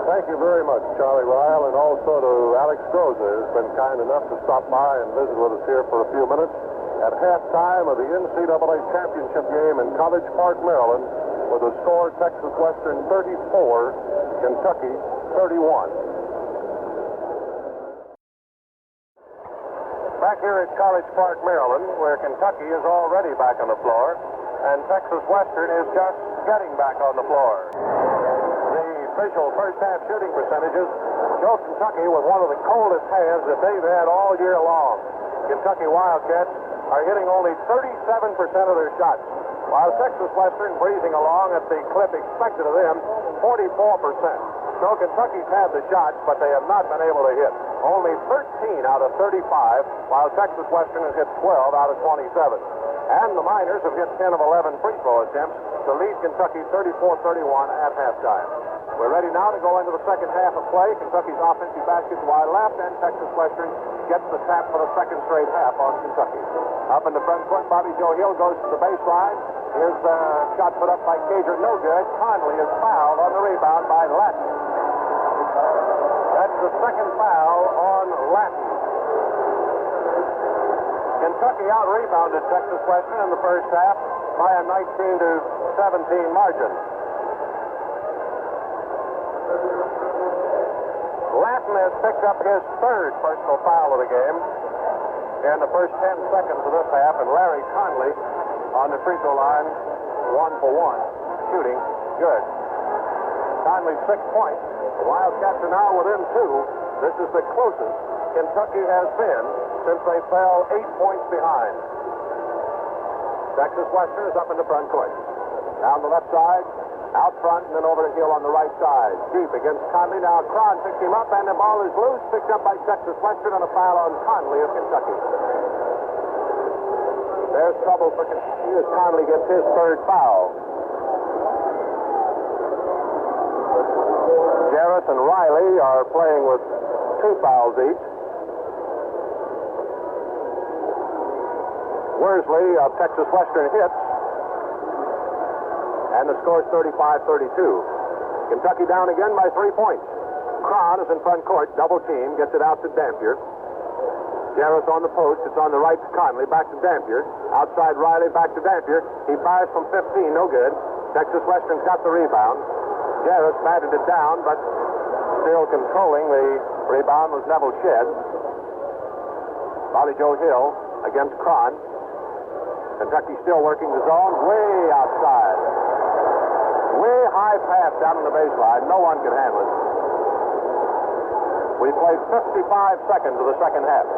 Thank you very much, Charlie Ryle, and also to Alex Groza, who's been kind enough to stop by and visit with us here for a few minutes at halftime of the NCAA championship game in College Park, Maryland, with the score Texas Western 34, Kentucky 31. Back here at College Park, Maryland, where Kentucky is already back on the floor, and Texas Western is just getting back on the floor. The official first-half shooting percentages show Kentucky with one of the coldest hands that they've had all year long. Kentucky Wildcats are hitting only 37% of their shots, while Texas Western breezing along at the clip expected of them, 44%. So Kentucky's had the shots, but they have not been able to hit. Only 13 out of 35, while Texas Western has hit 12 out of 27. And the Miners have hit 10 of 11 free throw attempts to lead Kentucky 34-31 at halftime. We're ready now to go into the second half of play. Kentucky's offensive basket wide left, and Texas Western gets the tap for the second straight half on Kentucky. Up in the front court, Bobby Joe Hill goes to the baseline. Here's a shot put up by Cager, no good. Conley is fouled on the rebound by Latin. That's the second foul on Latin. Kentucky out-rebounded Texas Western in the first half by a 19-17 margin. Latin has picked up his third personal foul of the game in the first 10 seconds of this half, and Larry Conley on the free throw line, 1 for 1, shooting good. Conley 6 points. The Wildcats are now within 2. This is the closest Kentucky has been since they fell 8 points behind. Texas Western is up in the front court. Down the left side, out front, and then over to Hill on the right side. Deep against Conley. Now Cron picks him up, and the ball is loose. Picked up by Texas Western on a foul on Conley of Kentucky. There's trouble for Kentucky as Conley gets his third foul. Jarrett and Riley are playing with 2 fouls each. Worsley of Texas Western hits, and the score is 35-32. Kentucky down again by 3 points. Cron is in front court, double team, gets it out to Dampier. Jarrett's on the post, it's on the right to Conley, back to Dampier. Outside Riley, back to Dampier. He fires from 15, no good. Texas Western's got the rebound. Jarrett batted it down, but still controlling the rebound was Neville Shedd. Bobby Joe Hill against Cron. Kentucky still working the zone, way outside. Way high pass down on the baseline. No one can handle it. We played 55 seconds of the second half.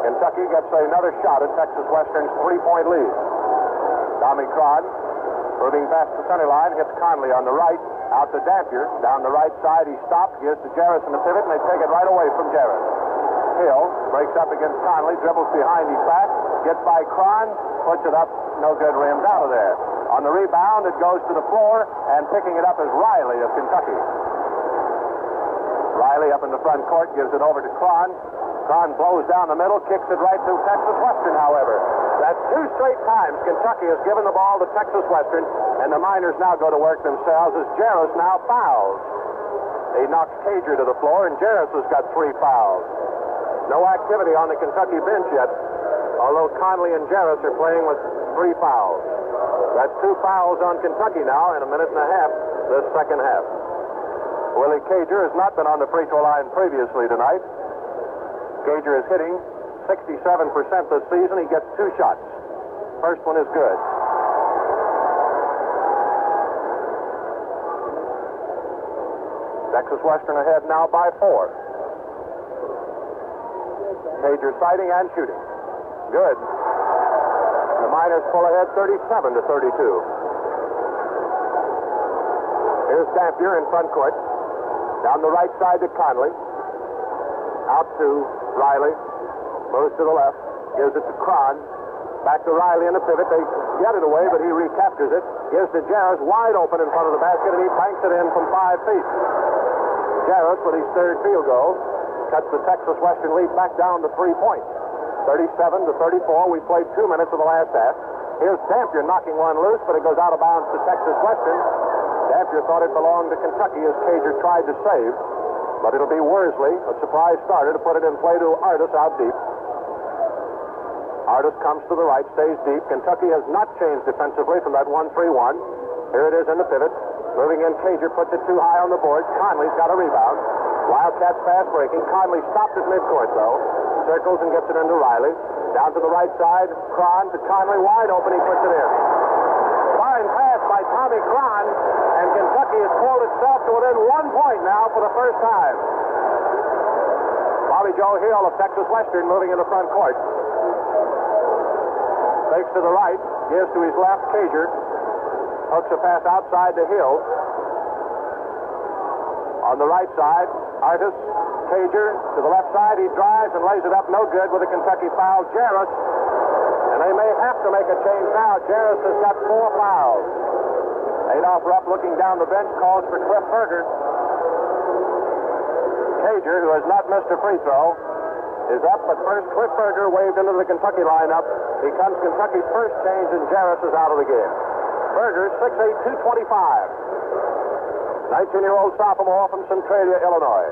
Kentucky gets another shot at Texas Western's 3-point lead. Tommy Cron, moving past the center line, hits Conley on the right, out to Dampier. Down the right side, he stopped, gives to Jarrett in the pivot, and they take it right away from Jarrett. Hill breaks up against Conley, dribbles behind his back, gets by Cron, puts it up, no good, rims out of there. On the rebound, it goes to the floor, and picking it up is Riley of Kentucky. Riley up in the front court, gives it over to Cron. Cron blows down the middle, kicks it right to Texas Western, however. That's 2 straight times Kentucky has given the ball to Texas Western, and the Miners now go to work themselves as Jarrett now fouls. He knocks Cager to the floor, and Jarrett has got 3 fouls. No activity on the Kentucky bench yet, although Conley and Jarrett are playing with 3 fouls. That's 2 fouls on Kentucky now in a minute and a half this second half. Willie Cager has not been on the free throw line previously tonight. Cager is hitting 67% this season. He gets 2 shots. First one is good. Texas Western ahead now by 4. Cager sighting and shooting. Good. The Miners pull ahead 37-32. Here's Dampier in front court. Down the right side to Conley. Out to Riley. Moves to the left. Gives it to Cron. Back to Riley in the pivot. They get it away, but he recaptures it. Gives to Jarrett, wide open in front of the basket, and he banks it in from 5 feet. Jarrett, with his third field goal, cuts the Texas Western lead back down to 3 points. 37-34. We played 2 minutes of the last half. Here's Dampier knocking one loose, but it goes out of bounds to Texas Western. Dampier thought it belonged to Kentucky as Cager tried to save, but it'll be Worsley, a surprise starter, to put it in play to Artis out deep. Artis comes to the right, stays deep. Kentucky has not changed defensively from that 1-3-1. Here it is in the pivot. Moving in, Cager puts it too high on the board. Conley's got a rebound. Wildcats fast breaking. Conley stopped at midcourt, though. Circles and gets it into Riley. Down to the right side. Cron to Conley. Wide open. He puts it in. Fine pass by Tommy Cron. And Kentucky has pulled itself to within 1 point now for the first time. Bobby Joe Hill of Texas Western moving in the front court. Takes to the right. Gives to his left. Cager. Hooks a pass outside to Hill. On the right side, Artis, Cager to the left side. He drives and lays it up no good with a Kentucky foul. Jarris, and they may have to make a change now. Jarris has got 4 fouls. Adolph Rupp looking down the bench calls for Cliff Berger. Cager, who has not missed a free throw, is up, but first Cliff Berger waved into the Kentucky lineup. He comes Kentucky's first change, and Jarris is out of the game. Berger, 6'8", 225. 19-year-old sophomore from Centralia, Illinois.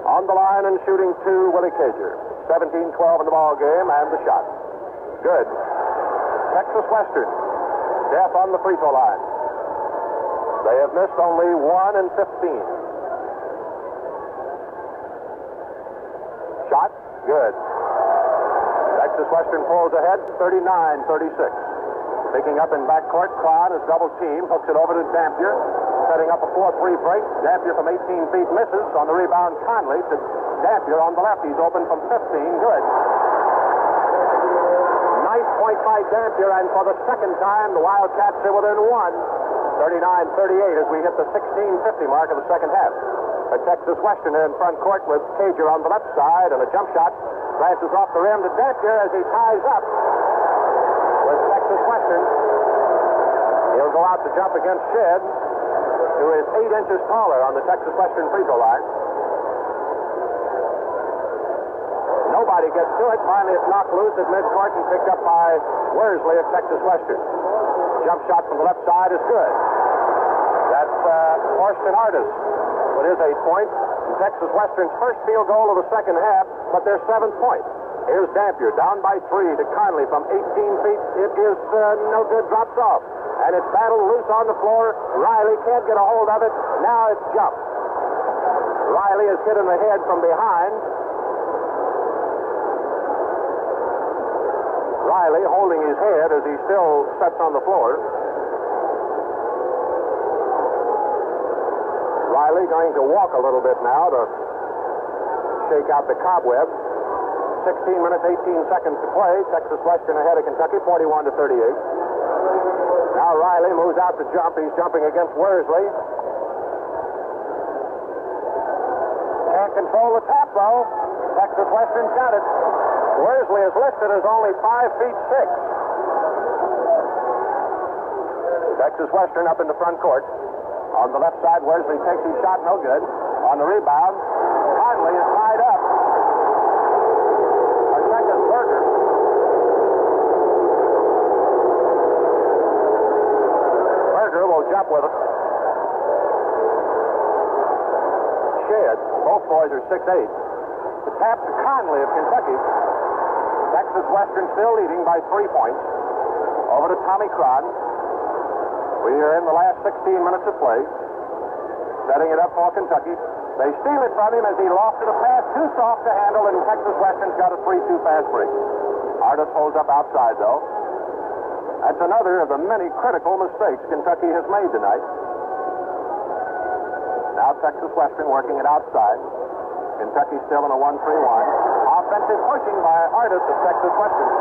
On the line and shooting 2, Willie Cager. 17-12 in the ball game, and the shot. Good. Texas Western. Death on the free throw line. They have missed only 1 in 15. Shot. Good. Texas Western pulls ahead, 39-36. Picking up in backcourt, Cron is double team, hooks it over to Dampier, setting up a 4-3 break. Dampier from 18 feet misses. On the rebound, Conley to Dampier on the left. He's open from 15. Good. Nice point by Dampier, and for the second time, the Wildcats are within 1. 39-38 as we hit the 16:50 mark of the second half. A Texas Western in front court with Cager on the left side, and a jump shot glances off the rim to Dampier as he ties up with Texas Western. He'll go out to jump against Shedd, who is 8 inches taller on the Texas Western free throw line. Nobody gets to it. Finally, it's knocked loose at midcourt and picked up by Worsley of Texas Western. Jump shot from the left side is good. That's Austin Artis with his 8 points. And Texas Western's first field goal of the second half, but their 7th point. Here's Dampier down by 3 to Conley from 18 feet. It is no good, drops off. And it's battled loose on the floor. Riley can't get a hold of it. Now it's jumped. Riley is hit in the head from behind. Riley holding his head as he still sits on the floor. Riley going to walk a little bit now to shake out the cobweb. 16 minutes, 18 seconds to play. Texas Western ahead of Kentucky, 41-38. Now Riley moves out to jump. He's jumping against Worsley. Can't control the tap, though. Texas Western got it. Worsley is listed as only 5 feet 6. Texas Western up in the front court. On the left side, Worsley takes his shot, no good. On the rebound, Conley is tied up. A second Berger. Berger will jump with it. Shedd, both boys are 6'8". The tap to Conley of Kentucky. Texas Western still leading by 3 points. Over to Tommy Cron. We are in the last 16 minutes of play. Setting it up for Kentucky. They steal it from him as he lofted a pass too soft to handle, and Texas Western's got a 3-2 fast break. Artis holds up outside, though. That's another of the many critical mistakes Kentucky has made tonight. Now Texas Western working it outside. Kentucky still in a 1-3-1. Offensive pushing by Artis of Texas Western.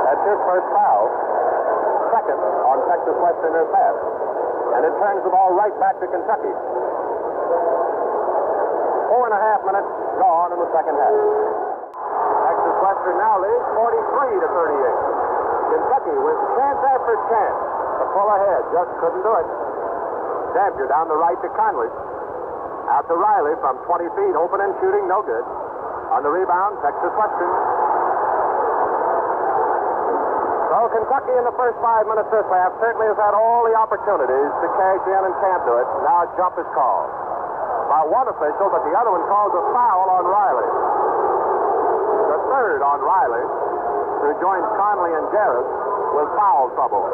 That's his first foul. Second on Texas Western their pass. And it turns the ball right back to Kentucky. 4.5 minutes gone in the second half. Texas Western now leads 43-38. Kentucky with chance after chance to pull ahead. Just couldn't do it. Dampier down the right to Conley. Out to Riley from 20 feet. Open and shooting, no good. On the rebound, Texas Western. So Well, Kentucky in the first 5 minutes this half certainly has had all the opportunities to cash in and can't do it. Now a jump is called by one official, but the other one calls a foul on Riley. The third on Riley, who joins Conley and Jarrett with foul trouble.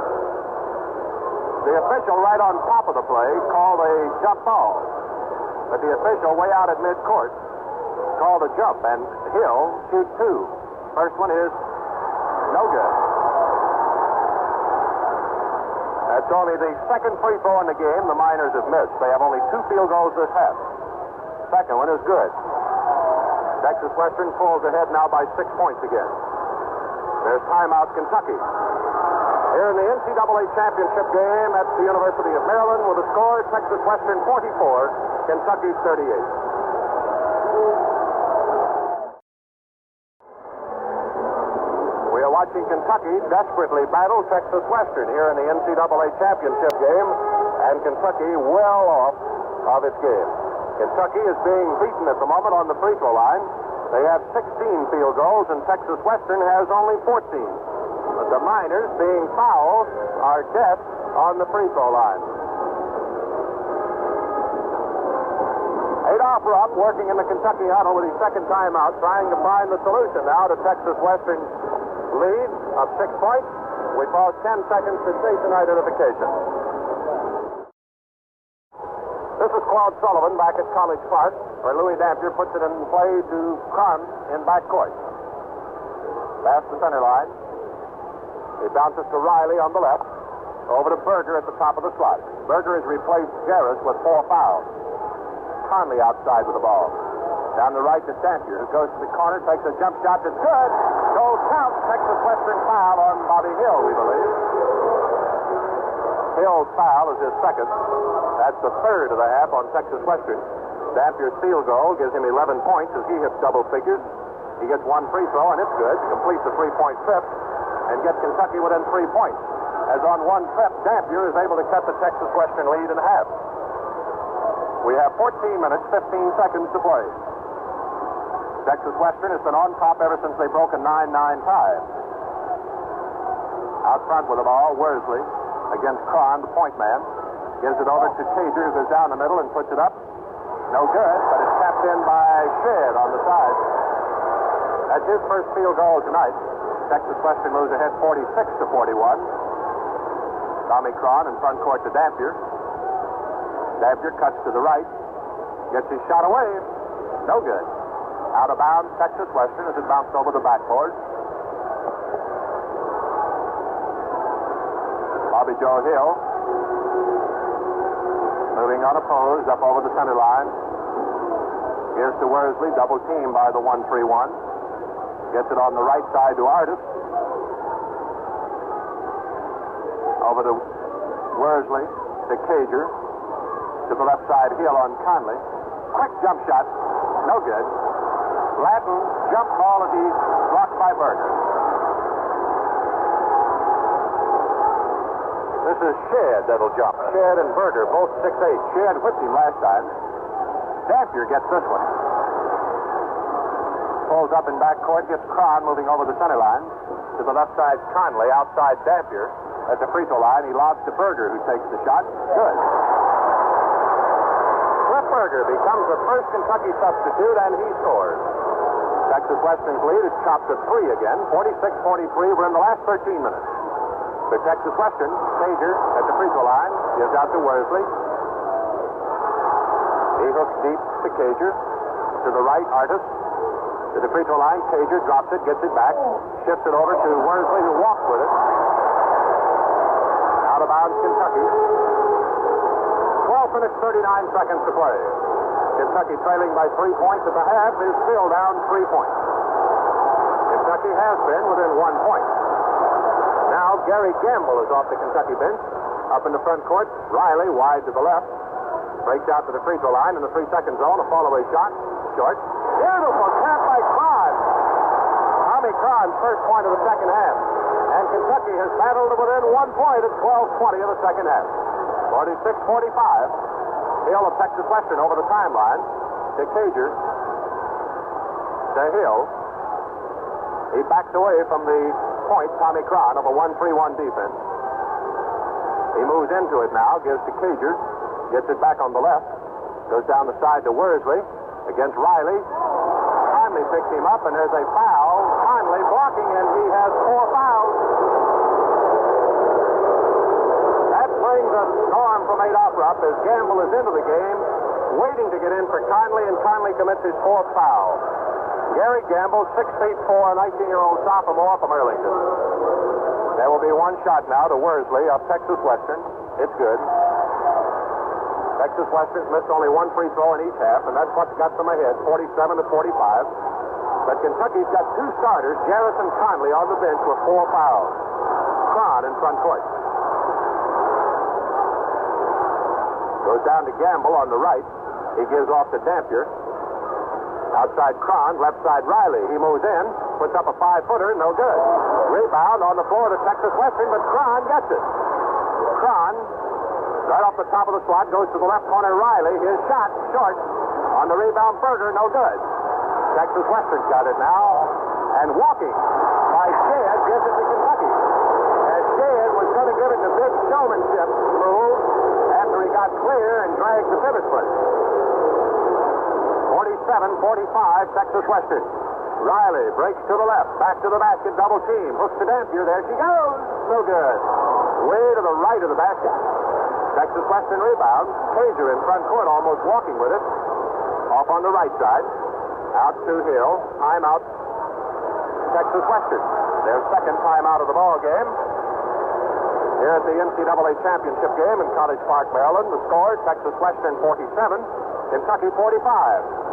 The official right on top of the play called a jump ball, but the official way out at midcourt called a jump, and Hill shoots two. First one is no good. That's only the second free throw in the game the Miners have missed. They have only 2 field goals this half. Second one is good. Texas Western pulls ahead now by 6 points again. There's timeout, Kentucky. Here in the NCAA championship game at the University of Maryland with a score, Texas Western 44, Kentucky 38. We are watching Kentucky desperately battle Texas Western here in the NCAA championship game, and Kentucky well off of its game. Kentucky is being beaten at the moment on the free throw line. They have 16 field goals, and Texas Western has only 14. But the Miners, being fouled, are dead on the free throw line. Adolph Rupp working in the Kentucky huddle with his second timeout, trying to find the solution now to Texas Western's lead of 6 points. We pause 10 seconds to station identification. This is Claude Sullivan back at College Park, where Louis Dampier puts it in play to Cron in backcourt. Past the center line. He bounces to Riley on the left. Over to Berger at the top of the slot. Berger has replaced Jarris with 4 fouls. Conley outside with the ball. Down the right to Dampier, who goes to the corner, takes a jump shot that's good. Goes count. Texas Western foul on Bobby Hill, we believe. Hill's foul is his second. That's the third of the half on Texas Western. Dampier's field goal gives him 11 points as he hits double figures. He gets 1 free throw, and it's good. Completes the 3-point trip and gets Kentucky within 3 points. As on one trip, Dampier is able to cut the Texas Western lead in half. We have 14 minutes, 15 seconds to play. Texas Western has been on top ever since they broke a 9-9 tie. Out front with the ball, Worsley against Cron, the point man. Gives it over to Taser, who goes down the middle and puts it up. No good, but it's tapped in by Shedd on the side. That's his first field goal tonight. Texas Western moves ahead 46-41. Tommy Cron in front court to Dampier. Dampier cuts to the right. Gets his shot away. No good. Out of bounds, Texas Western as it bounced over the backboard. Bobby Joe Hill moving unopposed up over the center line. Gives to Worsley, double team by the 1-3-1. Gets it on the right side to Artis. Over to Worsley, to Cager. To the left side, Hill on Conley. Quick jump shot. No good. Latin jump ball as he's blocked by Berger. This is Shedd that'll jump. Shedd and Berger, both 6'8". Shedd whipped him last time. Dampier gets this one. Pulls up in backcourt, gets Cron moving over the center line. To the left side, Conley, outside Dampier. At the free throw line, he lobs to Berger, who takes the shot. Good. Cliff Berger becomes the first Kentucky substitute, and he scores. Texas Western's lead is chopped to 3 again, 46-43. We're in the last 13 minutes. For Texas Western, Cager at the free throw line, gives out to Worsley. He hooks deep to Cager. To the right, Artis. To the free throw line, Cager drops it, gets it back, shifts it over to Worsley, who walks with it. Out of bounds, Kentucky. 12 minutes, 39 seconds to play. Kentucky trailing by 3 points at the half is still down 3 points. Kentucky has been within 1 point. Now Gary Gamble is off the Kentucky bench. Up in the front court, Riley wide to the left. Breaks out to the free throw line in the 3-second zone. A fall-away shot. Short. Beautiful tap by Cron. Tommy Cron's first point of the second half. And Kentucky has battled to within 1 point at 12:20 of the second half. 46-45. Hill of Texas Western over the timeline. To Cager. To Hill. He backs away from the point, Tommy Cron, of a 1-3-1 defense. He moves into it now, gives to Cager, gets it back on the left, goes down the side to Worsley against Riley. Conley picks him up, and there's a foul. Conley blocking, and he has 4 fouls. That brings a storm from Adolph Rupp as Gamble is into the game, waiting to get in for Conley, and Conley commits his 4th foul. Gary Gamble, 6'4", a 19-year-old sophomore from Arlington. There will be one shot now to Worsley of Texas Western. It's good. Texas Western's missed only 1 free throw in each half, and that's what got them ahead, 47-45. But Kentucky's got 2 starters, Jarris and Conley, on the bench with 4 fouls. Cron in front court. Goes down to Gamble on the right. He gives off to Dampier. Outside Cron, left side Riley. He moves in, puts up a 5-footer, no good. Rebound on the floor to Texas Western, but Cron gets it. Cron, right off the top of the slot, goes to the left corner, Riley. His shot, short. On the rebound, Berger, no good. Texas Western got it now. And walking by Shea gives it to Kentucky. As Shea was going to give it to big showmanship move after he got clear and dragged the pivot foot. 47-45, Texas Western. Riley breaks to the left, back to the basket, double team, hooks to Dampier, there she goes. No good. Way to the right of the basket. Texas Western rebound. Cager in front court, almost walking with it. Off on the right side. Out to Hill. Timeout. Texas Western. Their second timeout of the ball game. Here at the NCAA championship game in College Park, Maryland, the score, Texas Western 47, Kentucky 45.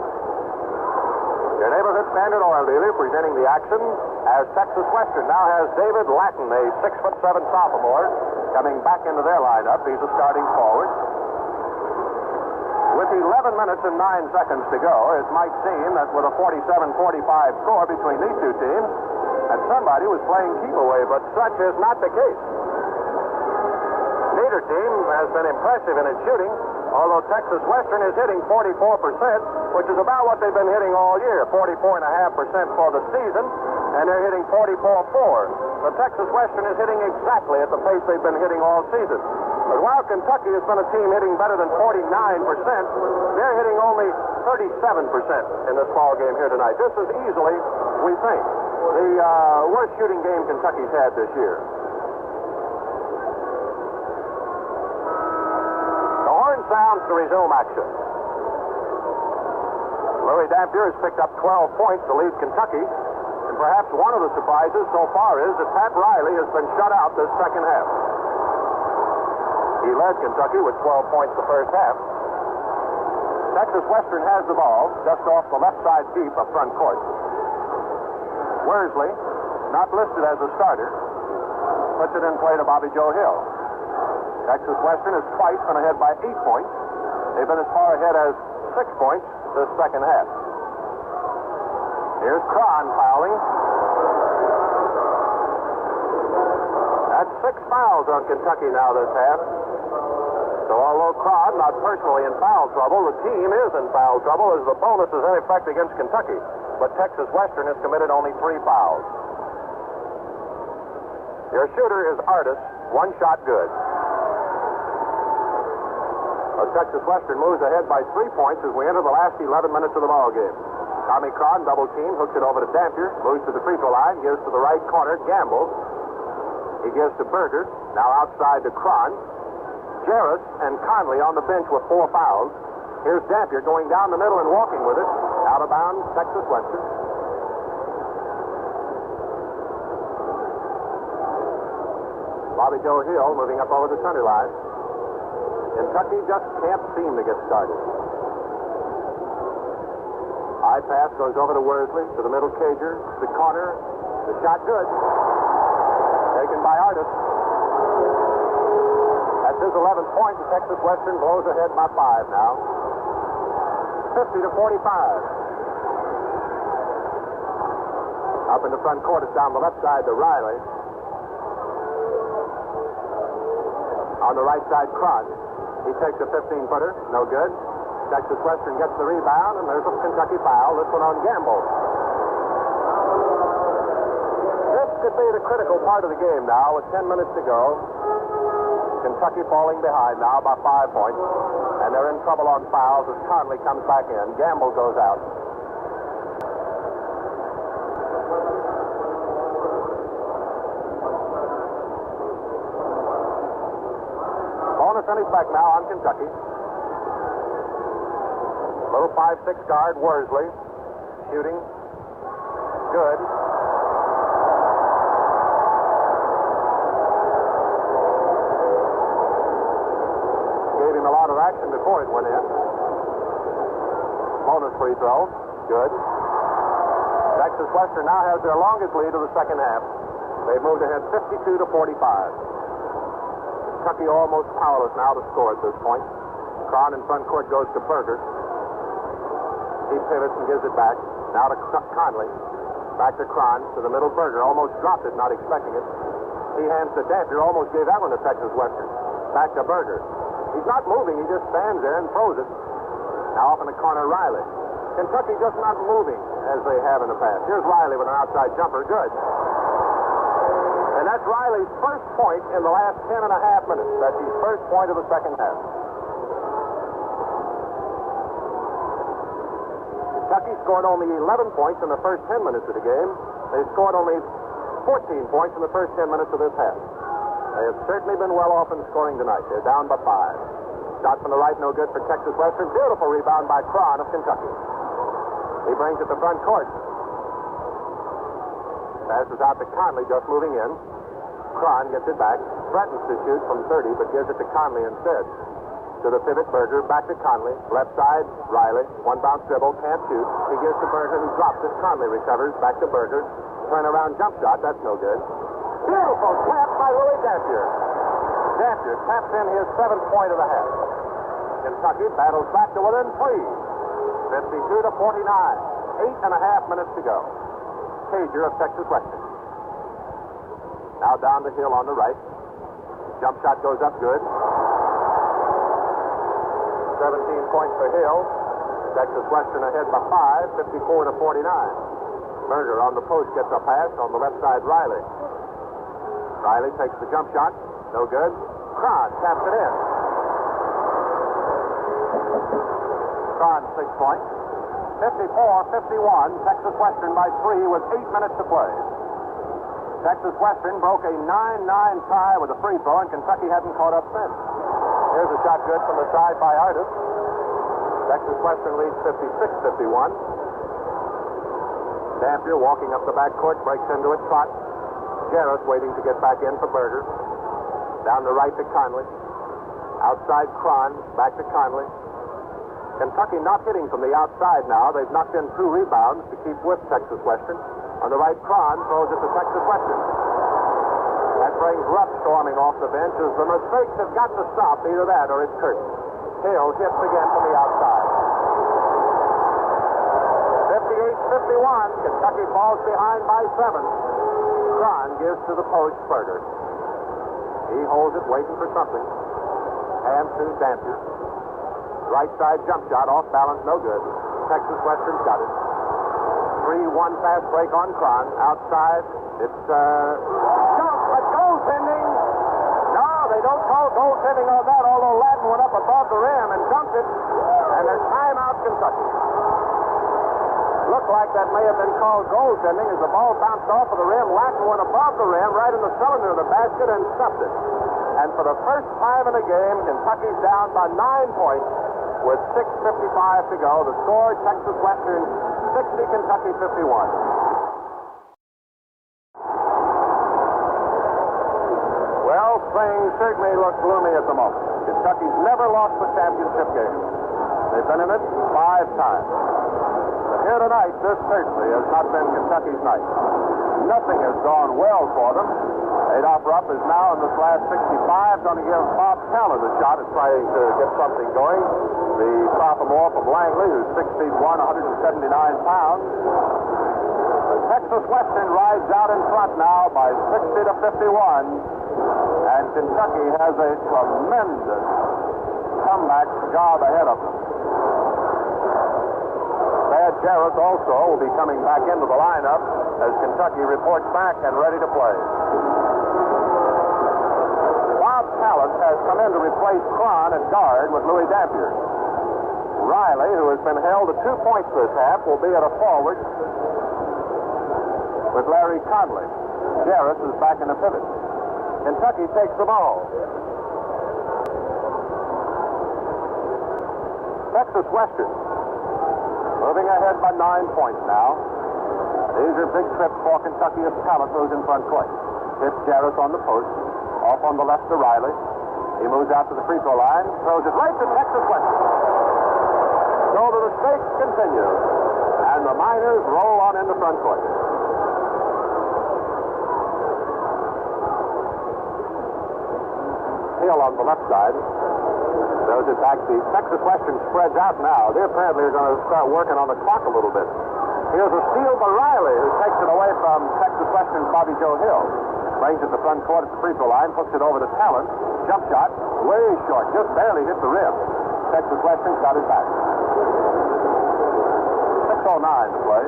Your neighborhood Standard Oil dealer presenting the action as Texas Western now has David Lattin, a 6'7" sophomore, coming back into their lineup. He's a starting forward. With 11 minutes and 9 seconds to go, it might seem that with a 47-45 score between these two teams, that somebody was playing keep away, but such is not the case. Neither team has been impressive in its shooting, although Texas Western is hitting 44%, which is about what they've been hitting all year, 44.5% for the season, and they're hitting 44.4. But Texas Western is hitting exactly at the pace they've been hitting all season. But while Kentucky has been a team hitting better than 49%, they're hitting only 37% in this ball game here tonight. This is easily, we think, the worst shooting game Kentucky's had this year. Sounds to resume action. Louis Dampier has picked up 12 points to lead Kentucky, and perhaps one of the surprises so far is that Pat Riley has been shut out this second half. He led Kentucky with 12 points the first half. Texas Western has the ball just off the left side deep of front court. Worsley, not listed as a starter, puts it in play to Bobby Joe Hill. Texas Western has twice been ahead by 8 points. They've been as far ahead as 6 points this second half. Here's Cron fouling. That's 6 fouls on Kentucky now this half. So although Cron not personally in foul trouble, the team is in foul trouble as the bonus is in effect against Kentucky. But Texas Western has committed only 3 fouls. Your shooter is Artis, 1 shot good. Texas Western moves ahead by 3 points as we enter the last 11 minutes of the ball game. Tommy Cron, double team, hooks it over to Dampier, moves to the free throw line, gives to the right corner, Gamble. He gives to Berger, now outside to Cron. Jarris and Conley on the bench with 4 fouls. Here's Dampier going down the middle and walking with it. Out of bounds, Texas Western. Bobby Joe Hill moving up over the center line. Kentucky just can't seem to get started. High pass goes over to Worsley, to the middle Cager, the corner, the shot good. Taken by Artis. That's his 11th point, and Texas Western blows ahead by 5 now. 50-45. Up in the front court, it's down the left side to Riley. On the right side, Cron. He takes a 15-footer, no good. Texas Western gets the rebound, and there's a Kentucky foul. This one on Gamble. This could be really the critical part of the game now with 10 minutes to go. Kentucky falling behind now by 5 points. And they're in trouble on fouls as Conley comes back in. Gamble goes out. Bonus finished back now on Kentucky. Little 5'6" guard, Worsley. Shooting. Good. Gave him a lot of action before it went in. Bonus free throw. Good. Texas Western now has their longest lead of the second half. They've moved ahead 52-45. Kentucky almost powerless now to score at this point. Cron in front court goes to Berger. He pivots and gives it back. Now to Conley. Back to Cron. To the middle. Berger almost dropped it, not expecting it. He hands to Dampier. Almost gave that one to Texas Western. Back to Berger. He's not moving. He just stands there and throws it. Now off in the corner, Riley. Kentucky just not moving as they have in the past. Here's Riley with an outside jumper. Good. And that's Riley's first point in the last 10 and a half minutes. That's his first point of the second half. Kentucky scored only 11 points in the first 10 minutes of the game. They scored only 14 points in the first 10 minutes of this half. They have certainly been well off in scoring tonight. They're down by 5. Shot from the right, no good for Texas Western. Beautiful rebound by Cron of Kentucky. He brings it to front court. Passes out to Conley, just moving in. Cron gets it back. Threatens to shoot from 30, but gives it to Conley instead. To the pivot, Berger. Back to Conley. Left side, Riley. One bounce dribble, can't shoot. He gives to Berger, who drops it. Conley recovers. Back to Berger. Turnaround jump shot. That's no good. Beautiful tap by Louis Dampier. Dampier taps in his 7th point of the half. Kentucky battles back to within 3. 52-49. 8.5 minutes to go. Cager of Texas Western. Now down the hill on the right. Jump shot goes up good. 17 points for Hill. Texas Western ahead by 5, 54-49. Berger on the post gets a pass. On the left side, Riley. Riley takes the jump shot. No good. Cron taps it in. Cron 6 points. 54-51. Texas Western by 3 with 8 minutes to play. Texas Western broke a 9-9 tie with a free throw, and Kentucky hadn't caught up since. Here's a shot good from the side by Artis. Texas Western leads 56-51. Dampier walking up the backcourt, breaks into a trot. Jarrett waiting to get back in for Berger. Down the right to Conley. Outside Cron, back to Conley. Kentucky not hitting from the outside now. They've knocked in 2 rebounds to keep with Texas Western. On the right, Cron throws it to Texas Western. That brings Rupp storming off the bench as the mistakes have got to stop. Either that or it's curtain. Hill hits again from the outside. 58-51. Kentucky falls behind by 7. Cron gives to the post, Berger. He holds it, waiting for something. Hands to Dampier. Right side jump shot, off balance, no good. Texas Western's got it. 3-1 fast break on Cron. Outside, it's jump, but goaltending. No, they don't call goaltending on that, although Ladin went up above the rim and dunked it. And there's timeout, Kentucky. Looked like that may have been called goaltending as the ball bounced off of the rim. Ladin went above the rim, right in the cylinder of the basket, and stuffed it. And for the first time in the game, Kentucky's down by 9 points with 6:55 to go. The score, Texas Western 60, Kentucky 51. Well, things certainly look gloomy at the moment. Kentucky's never lost the championship game. They've been in it 5 times. But here tonight, this certainly has not been Kentucky's night. Nothing has gone well for them. Adolph Rupp is now in this last 65, going to give Bob Callan a shot at trying to get something going. The sophomore from Langley, who's 6'1", 179 pounds. The Texas Western rides out in front now by 60-51, and Kentucky has a tremendous comeback job ahead of them. Bad Jarrett also will be coming back into the lineup as Kentucky reports back and ready to play. Bob Talent has come in to replace Cron at guard with Louis Dampier. Riley, who has been held to 2 points this half, will be at a forward with Larry Conley. Jarrett is back in the pivot. Kentucky takes the ball. Texas Western moving ahead by 9 points now. These are big trips for Kentucky as Talent moves in front court. Hits Jarrett on the post. Off on the left to Riley. He moves out to the free throw line. Throws it right to Texas Western. So the mistakes continue. And the Miners roll on into front court. Hill on the left side. Throws it back deep. Texas Western spreads out now. They apparently are going to start working on the clock a little bit. Here's a steal by Riley, who takes it away from Texas Western's Bobby Joe Hill. Brings it to front court at the free throw line, hooks it over to Talent. Jump shot, way short, just barely hit the rim. Texas Western's got it back. 6:09 to play.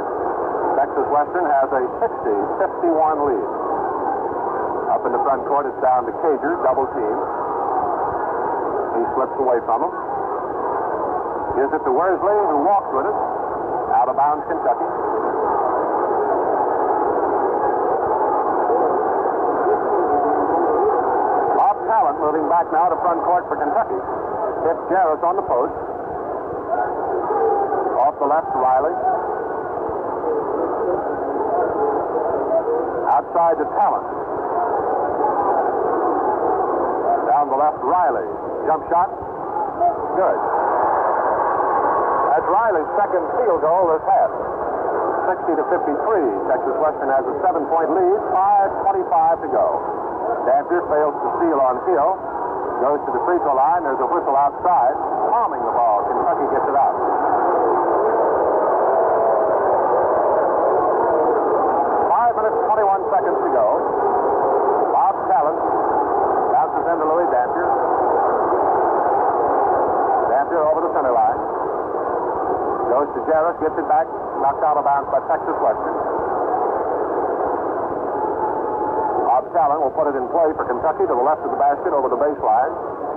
Texas Western has a 60-51 lead. Up in the front court, it's down to Cager, double team. He slips away from him. Gives it to Worsley, who walks with it. Out of bounds, Kentucky. Bob Talent moving back now to front court for Kentucky. Hits Jarrett on the post. Off the left, Riley. Outside to Talent. Down the left, Riley. Jump shot. Good. That's Riley's second field goal this half. 60-53. Texas Western has a 7-point lead. 5:25 to go. Dampier fails to steal on Hill. Goes to the free throw line. There's a whistle outside. Palming the ball. Kentucky gets it out. 5 minutes, 21 seconds to go. Bob Talent bounces into Louis Dampier. Dampier over the center line. Goes to Jarrett, gets it back, knocked out of bounds by Texas Western. Bob Talent will put it in play for Kentucky to the left of the basket over the baseline.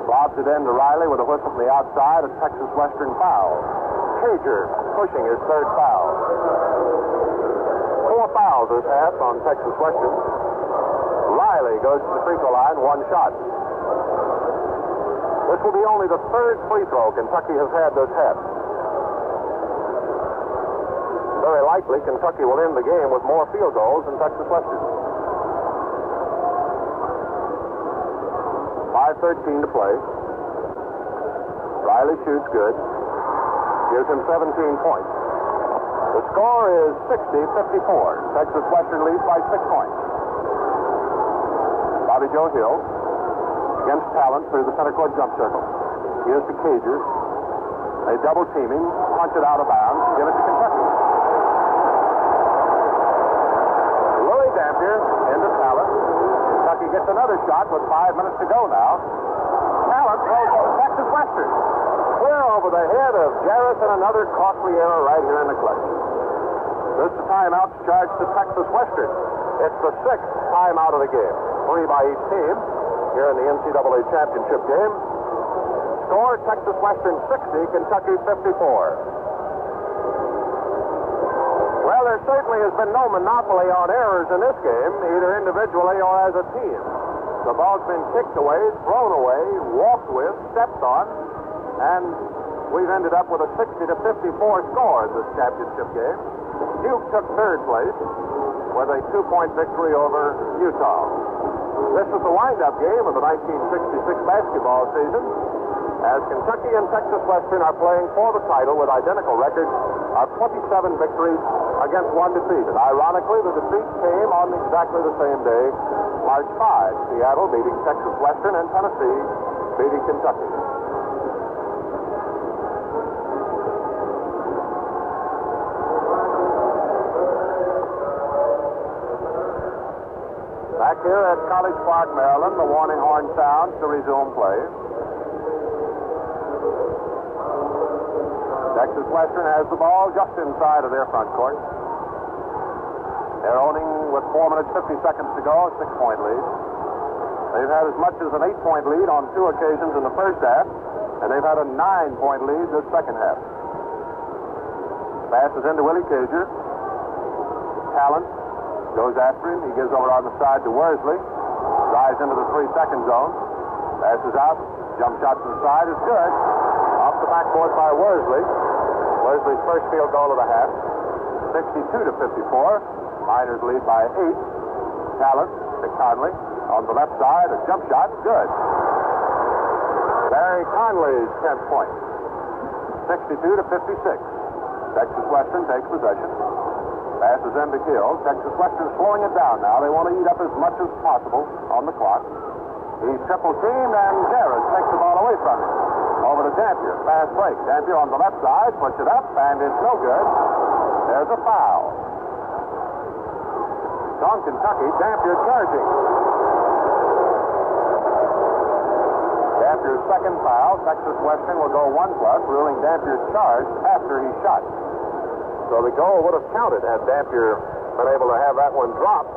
Lobs it in to Riley with a whistle from the outside, a Texas Western foul. Cager pushing his third foul. 4 fouls this half on Texas Western. Riley goes to the free throw line, 1 shot. This will be only the 3rd free throw Kentucky has had this half. Very likely Kentucky will end the game with more field goals than Texas Western. 5:13 to play. Riley shoots good. Gives him 17 points. The score is 60-54. Texas Western leads by 6 points. Bobby Joe Hill against Talent through the center court jump circle. Here's to Cager. They double team him, punch it out of bounds, give it to Kentucky. Louis Dampier into Talent. Kentucky gets another shot with 5 minutes to go now. Talent throws to Texas Western. Clear over the head of Jarrett, and another costly error right here in the clutch. This timeout charged to Texas Western. It's the 6th timeout of the game. 3 by each team here in the NCAA championship game. Score, Texas Western 60, Kentucky 54. Well, there certainly has been no monopoly on errors in this game, either individually or as a team. The ball's been kicked away, thrown away, walked with, stepped on, and we've ended up with a 60-54 score in this championship game. Duke took 3rd place with a 2-point victory over Utah. This is the wind-up game of the 1966 basketball season, as Kentucky and Texas Western are playing for the title with identical records of 27 victories against 1 defeat. And ironically, the defeat came on exactly the same day, March 5. Seattle beating Texas Western and Tennessee beating Kentucky. Back here at College Park, Maryland, the warning horn sounds to resume play. Texas Western has the ball just inside of their front court. They're owning with 4 minutes, 50 seconds to go, a 6-point lead. They've had as much as an 8-point lead on 2 occasions in the first half, and they've had a 9-point lead this second half. Passes into Willie Cager. Talent goes after him. He gives over on the side to Worsley. Drives into the 3-second zone. Passes out. Jump shot to the side is good. Off the backboard by Worsley. Worsley's first field goal of the half. 62-54. Miners lead by 8. Talent to Conley. On the left side, a jump shot. Good. Barry Conley's 10th point. 62-56. Texas Western takes possession. Passes into Hill. Texas Western slowing it down now. They want to eat up as much as possible on the clock. He's triple teamed, and Jarrett takes the ball away from him. Over to Dampier. Fast break. Dampier on the left side. Puts it up, and it's no good. There's a foul. It's on Kentucky. Dampier charging. Dampier's second foul. Texas Western will go 1+, ruling Dampier's charged after he shot. So the goal would have counted had Dampier been able to have that one drop.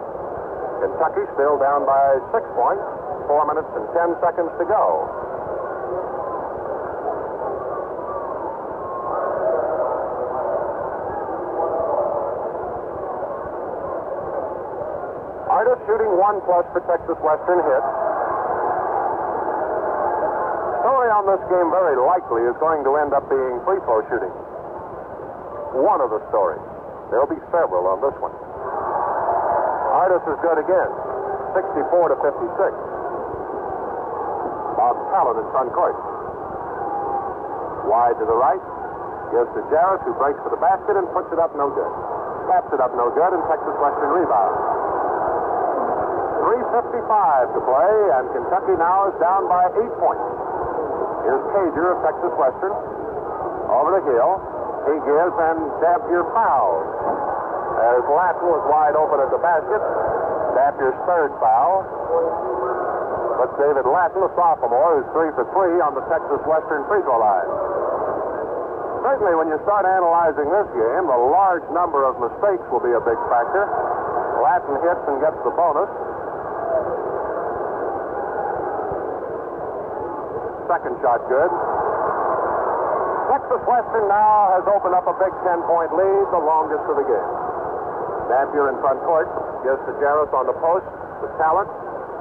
Kentucky still down by 6 points. 4 minutes and 10 seconds to go. Artis shooting 1+ for Texas Western hits. Story on this game very likely is going to end up being free throw shooting. One of the stories. There'll be several on this one. Artis is good again. 64-56. Bob Talent in front court. Wide to the right. Gives to Jarrett, who breaks for the basket and puts it up no good. Slaps it up no good, and Texas Western rebound. 3:55 to play, and Kentucky now is down by 8 points. Here's Cager of Texas Western. Over the hill. He gives, and Dampier fouls. As Latin was wide open at the basket. Dampier's third foul. But David Latin, a sophomore, who's 3 for 3 on the Texas Western free throw line. Certainly, when you start analyzing this game, the large number of mistakes will be a big factor. Latin hits and gets the bonus. Second shot good. Texas Western now has opened up a big 10-point lead, the longest of the game. Dampier in front court. Gives to Jarrett on the post. The Talent.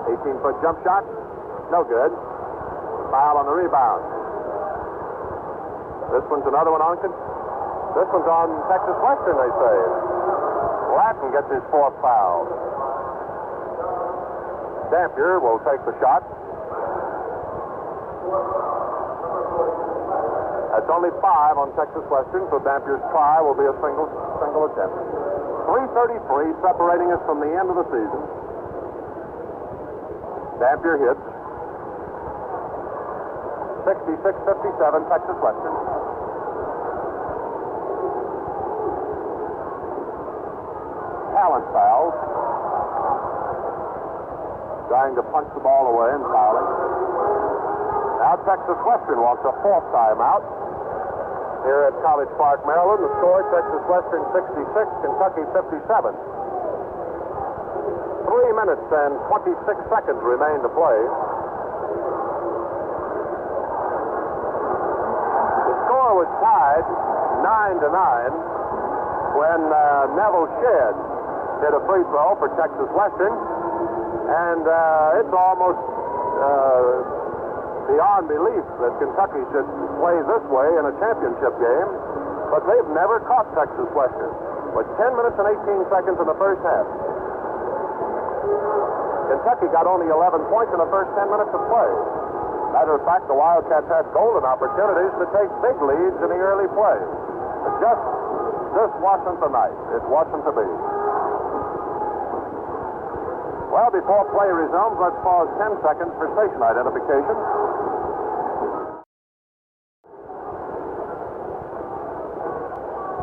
18-foot jump shot. No good. Foul on the rebound. This one's another one on. This one's on Texas Western, they say. Latin gets his 4th foul. Dampier will take the shot. That's only 5 on Texas Western, so Dampier's try will be a single attempt. 3:33 separating us from the end of the season. Dampier hits. 66-57, Texas Western. Talent fouls. Trying to punch the ball away and fouling. Now Texas Western wants a 4th timeout. Here at College Park, Maryland, the score, Texas Western 66, Kentucky 57. 3 minutes and 26 seconds remain to play. The score was tied 9-9 when Neville Shedd hit a free throw for Texas Western. And it's almost beyond belief that Kentucky should play this way in a championship game, but they've never caught Texas Western. With 10 minutes and 18 seconds in the first half. Kentucky got only 11 points in the first 10 minutes of play. Matter of fact, the Wildcats had golden opportunities to take big leads in the early play. It just wasn't the night. It wasn't to be. Well, before play resumes, let's pause 10 seconds for station identification.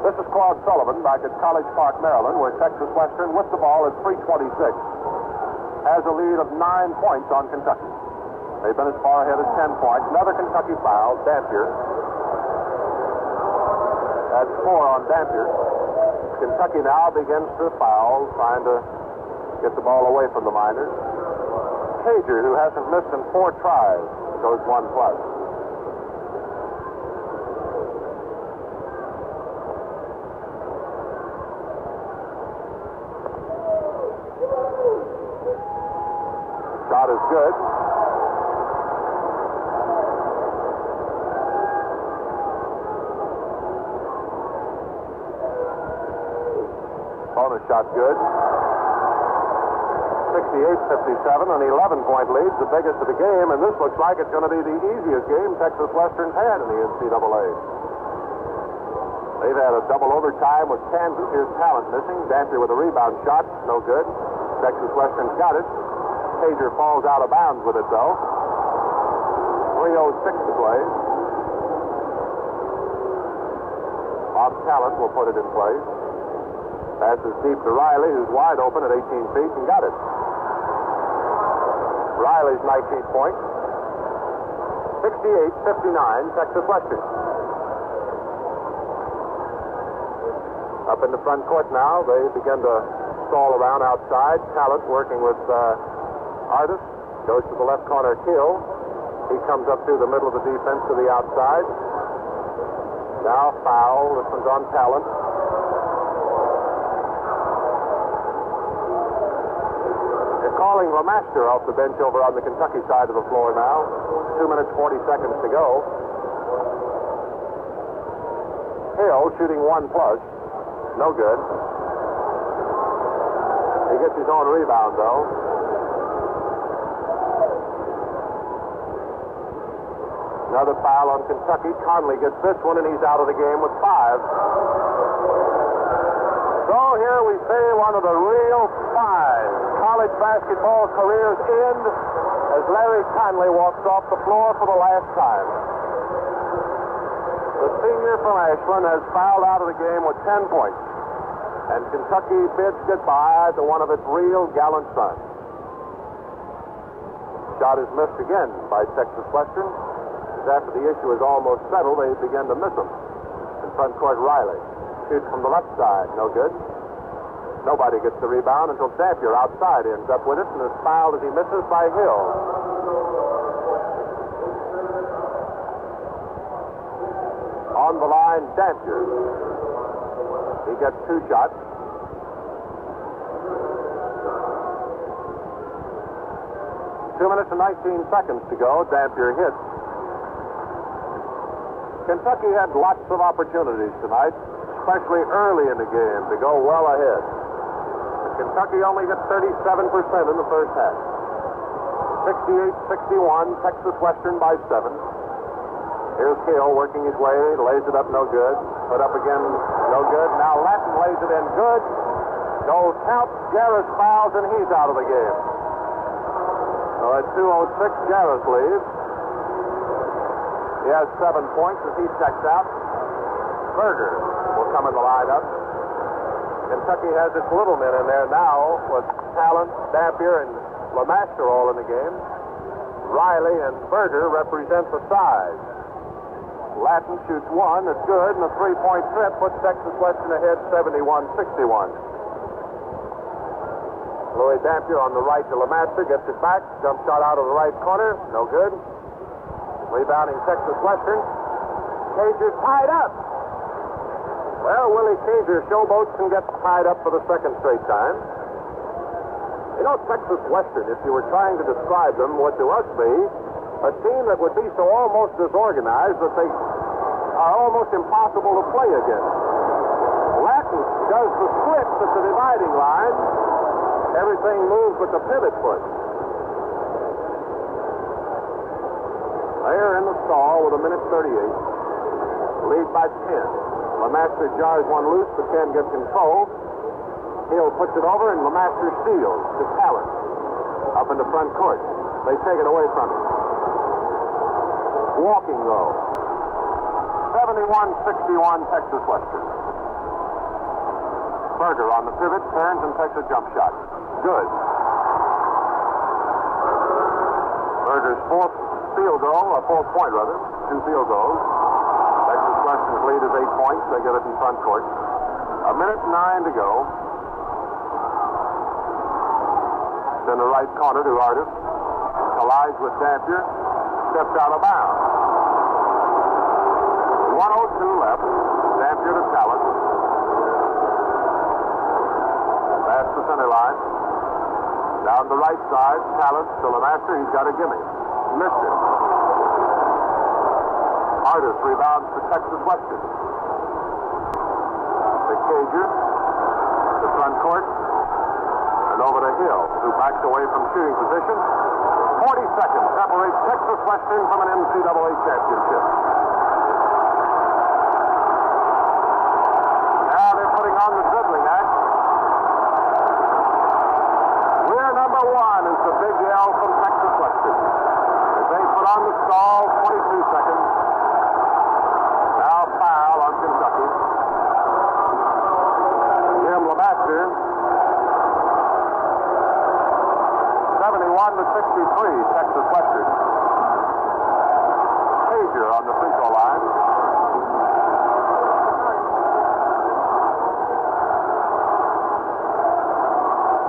This is Claude Sullivan back at College Park, Maryland, where Texas Western, with the ball at 3:26, has a lead of 9 points on Kentucky. They've been as far ahead as 10 points. Another Kentucky foul, Dampier. That's 4 on Dampier. Kentucky now begins to foul, trying to get the ball away from the Miners. Cager, who hasn't missed in 4 tries, goes 1+. Shot is good. Bonus shot good. 68-57, an 11-point lead, the biggest of the game, and this looks like it's going to be the easiest game Texas Western's had in the NCAA. They've had a double overtime with Kansas. Here's Talent missing. Dampier with a rebound shot, no good. Texas Western's got it. Cager falls out of bounds with it, though. 3:06 to play. Bob Talent will put it in place. Passes deep to Riley, who's wide open at 18 feet, and got it. Riley's 19th point. 68-59, Texas Western. Up in the front court now, they begin to stall around outside. Talent working with Artis. Goes to the left corner, Kill. He comes up through the middle of the defense to the outside. Now foul. This one's on Talent. Calling LeMaster off the bench over on the Kentucky side of the floor now. 2 minutes, 40 seconds to go. Hill shooting 1+. No good. He gets his own rebound, though. Another foul on Kentucky. Conley gets this one, and he's out of the game with 5. So here we see one of the real 5 college basketball careers end as Larry Conley walks off the floor for the last time. The senior from Ashland has fouled out of the game with 10 points. And Kentucky bids goodbye to one of its real gallant sons. Shot is missed again by Texas Western. After the issue is almost settled, they begin to miss him. In front court, Riley shoots from the left side. No good. Nobody gets the rebound until Dampier outside ends up with it and is fouled as he misses by Hill. On the line, Dampier. He gets 2 shots. Two minutes and 19 seconds to go. Dampier hits. Kentucky had lots of opportunities tonight, especially early in the game, to go well ahead. Kentucky only hit 37% in the first half. 68-61, Texas Western by 7. Here's Hill working his way, lays it up, no good. Put up again, no good. Now Latin lays it in, good. No count, Jarris fouls, and he's out of the game. So at 2:06, Jarris leaves. He has 7 points as he checks out. Berger will come in the lineup. Kentucky has its little men in there now with Talent, Dampier, and LeMaster all in the game. Riley and Berger represent the size. Latin shoots 1, it's good, and a 3-point trip puts Texas Western ahead 71-61. Louis Dampier on the right to LeMaster, gets it back, jump shot out of the right corner, no good. Rebounding Texas Western. Cager tied up. Well, Willie Cager showboats and gets tied up for the second straight time. You know, Texas Western, if you were trying to describe them, would to us be a team that would be so almost disorganized that they are almost impossible to play against. Latin does the splits at the dividing line. Everything moves with the pivot foot. They're in the stall with 1:38. Lead by 10. LeMaster jars one loose, but Ken gets control. Hill puts it over, and LeMaster steals to Talent. Up in the front court. They take it away from him. Walking, though. 71-61, Texas Western. Berger on the pivot, turns and takes a jump shot. Good. Berger's fourth field goal, or 4th point rather, 2 field goals. Texas Western His lead is 8 points. They get it in front court. 1:09 to go. It's in the right corner to Artis. Collides with Dampier. Steps out of bounds. 1:02 left. Dampier to Talent. Past the center line. Down the right side. Talent to Lemaster. He's got a gimme. Missed it. Artis rebounds to Texas Western. The Cager to front court. And over to Hill, who backs away from shooting position. 40 seconds separates Texas Western from an NCAA championship. Now they're putting on the dribbling act. We're number one is the big yell from Texas Western. As they put on the stall, 22 seconds. Now foul on Kentucky. Jim Lemaster. 71-63, Texas Western. Cager on the free throw line.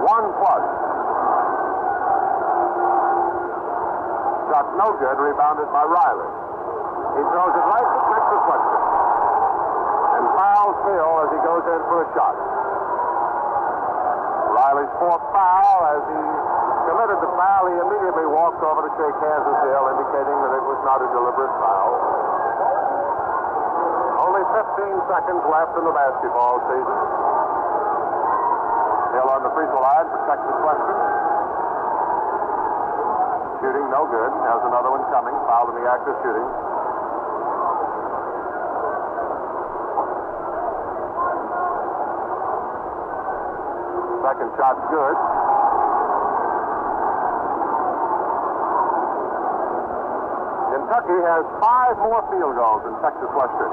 One plus. Shot no good, rebounded by Riley. He throws it right to Texas Western. And fouls Hill as he goes in for a shot. Riley's fourth foul as he committed the foul. He immediately walked over to shake hands with Hill, indicating that it was not a deliberate foul. Only 15 seconds left in the basketball season. Hill on the free throw line for Texas Western. Shooting no good. Has another one coming. Fouled in the act of shooting. Second shot's good. Kentucky has 5 more field goals than Texas Western.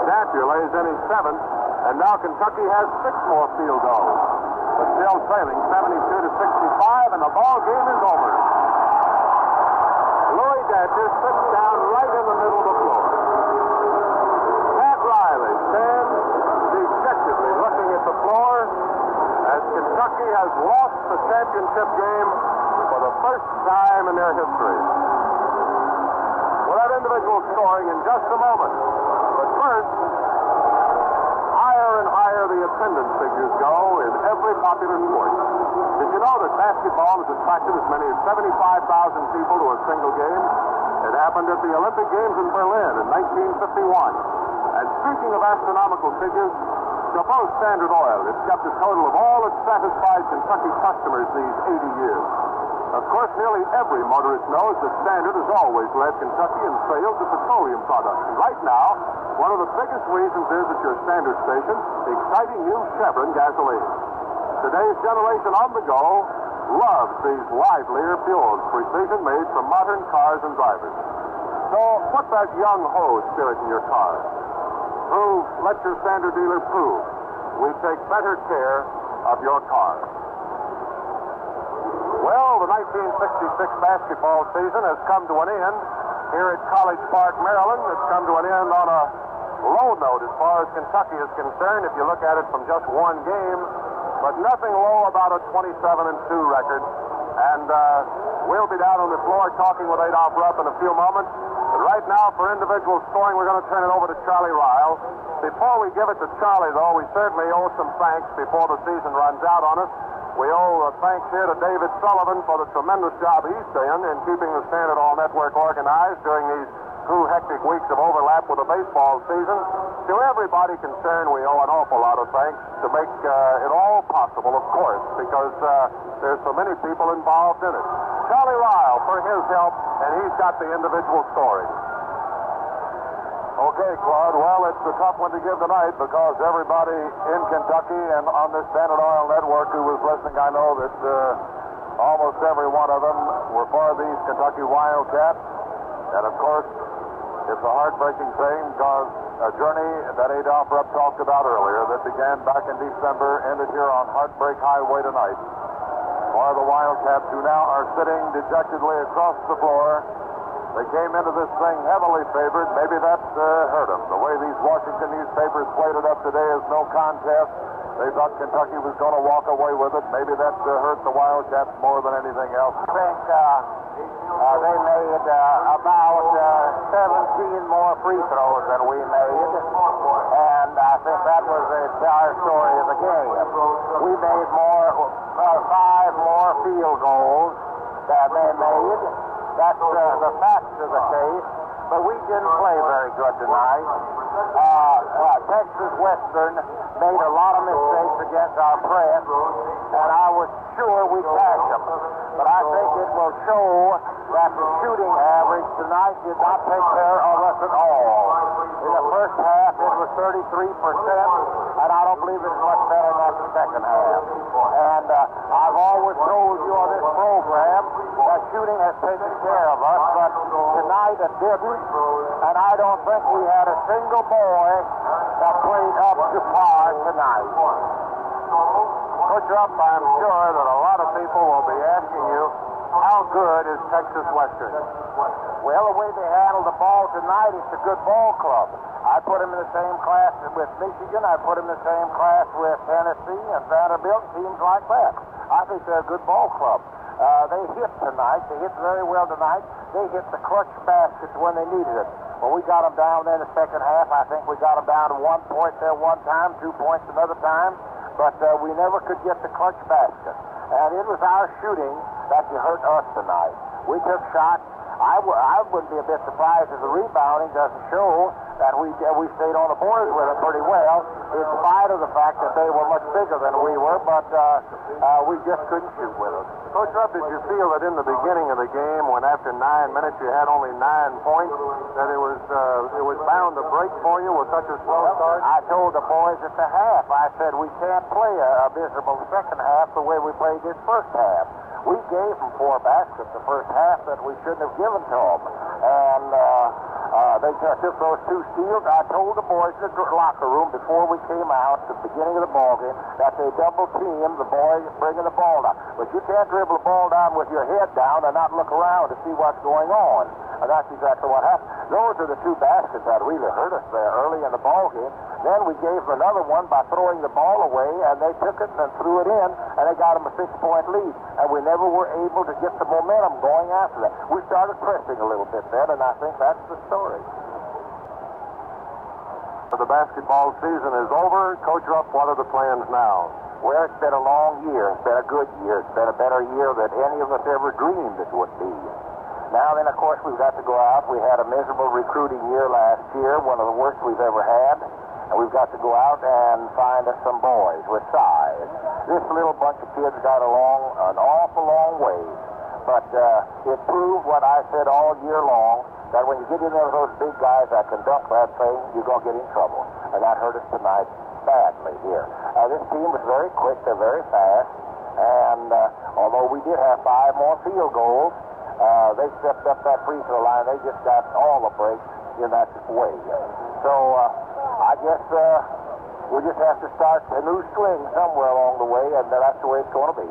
Dampier lays in his 7th, and now Kentucky has 6 more field goals. But still trailing 72-65, and the ball game is over. Louis Dampier sits down right in the middle of the floor. Pat Riley stands dejectedly looking at the floor as Kentucky has lost the championship game for the first time in their history. We'll have individual scoring in just a moment. But first, higher and higher the attendance figures go in every popular sport. Did you know that basketball has attracted as many as 75,000 people to a single game? It happened at the Olympic Games in Berlin in 1951. And speaking of astronomical figures, suppose Standard Oil has kept a total of all its satisfied Kentucky customers these 80 years. Of course, nearly every motorist knows that Standard has always led Kentucky in sales of petroleum products. And right now, one of the biggest reasons is at your Standard station, the exciting new Chevron gasoline. Today's generation on the go loves these livelier fuels, precision made from modern cars and drivers. So put that young ho spirit in your car. Let your Standard dealer prove we take better care of your car. Well, the 1966 basketball season has come to an end here at College Park, Maryland. It's come to an end on a low note as far as Kentucky is concerned, if you look at it from just one game, but nothing low about a 27-2 record. And we'll be down on the floor talking with Adolph Rupp in a few moments. But right now, for individual scoring, we're going to turn it over to Charlie Ryle. Before we give it to Charlie, though, we certainly owe some thanks before the season runs out on us. We owe thanks here to David Sullivan for the tremendous job he's done in keeping the Standard Oil Network organized during these 2 hectic weeks of overlap with the baseball season. To everybody concerned, we owe an awful lot of thanks to make it all possible, of course, because there's so many people involved in it. Charlie Ryle for his help, and he's got the individual scoring. Okay, Claude. Well, it's a tough one to give tonight because everybody in Kentucky and on this Standard Oil Network who was listening, I know that almost every one of them were for these Kentucky Wildcats. And, of course, it's a heartbreaking thing because a journey that Adolph Rupp talked about earlier that began back in December ended here on Heartbreak Highway tonight. For the Wildcats who now are sitting dejectedly across the floor They came into this thing heavily favored. Maybe that hurt them. The way these Washington newspapers played it up today is no contest. They thought Kentucky was going to walk away with it. Maybe that hurt the Wildcats more than anything else. I think they made about 17 more free throws than we made, and I think that was the entire story of the game. We made 5 more field goals than they made. That's the facts of the case, but we didn't play very good tonight. Texas Western made a lot of mistakes against our press, and I was sure we'd catch them. But I think it will show that the shooting average tonight did not take care of us at all. In the first half, it was 33%, and I don't believe it's much better than the second half. And I've always told you on this program that shooting has taken care of us, but tonight it didn't, and I don't think we had a single boy that played up to par tonight. Coach Rupp, I'm sure that a lot of people will be asking you, how good is Texas Western? Well, the way they handled the ball tonight, it's a good ball club. I put them in the same class with Michigan. I put them in the same class with Tennessee and Vanderbilt, teams like that. I think they're a good ball club. They hit tonight. They hit very well tonight. They hit the clutch baskets when they needed it. When we got them down there in the second half, I think we got them down to 1 point there one time, 2 points another time. But we never could get the clutch basket. And it was our shooting that hurt us tonight. We took shots. I wouldn't be a bit surprised if the rebounding doesn't show that we stayed on the boards with them pretty well, in spite of the fact that they were much bigger than we were, but we just couldn't shoot with them. Coach Rupp, did you feel that in the beginning of the game, when after 9 minutes you had only 9 points, that it was bound to break for you with such a slow start? I told the boys at the half, I said we can't play a miserable second half the way we played this first half. We gave them 4 baskets the first half that we shouldn't have given to them. And they took those 2 steals. I told the boys in the locker room before we came out at the beginning of the ball game that they double teamed the boys bringing the ball down. But you can't dribble the ball down with your head down and not look around to see what's going on. And that's exactly what happened. Those are the 2 baskets that really hurt us there early in the ball game. Then we gave them another one by throwing the ball away, and they took it and threw it in, and they got them a 6-point lead. And we never were able to get the momentum going after that. We started pressing a little bit then, and I think that's the story. The basketball season is over. Coach Rupp, what are the plans now? Well, it's been a long year. It's been a good year. It's been a better year than any of us ever dreamed it would be. Now then, of course, we've got to go out. We had a miserable recruiting year last year, one of the worst we've ever had. And we've got to go out and find us some boys with size. This little bunch of kids got along an awful long way. But it proved what I said all year long, that when you get in there with those big guys that can dunk that thing, you're going to get in trouble. And that hurt us tonight badly here. This team was very quick. They're very fast. And although we did have 5 more field goals, they stepped up that free throw line. They just got all the breaks in that way. So I guess we just have to start a new swing somewhere along the way, and that's the way it's going to be.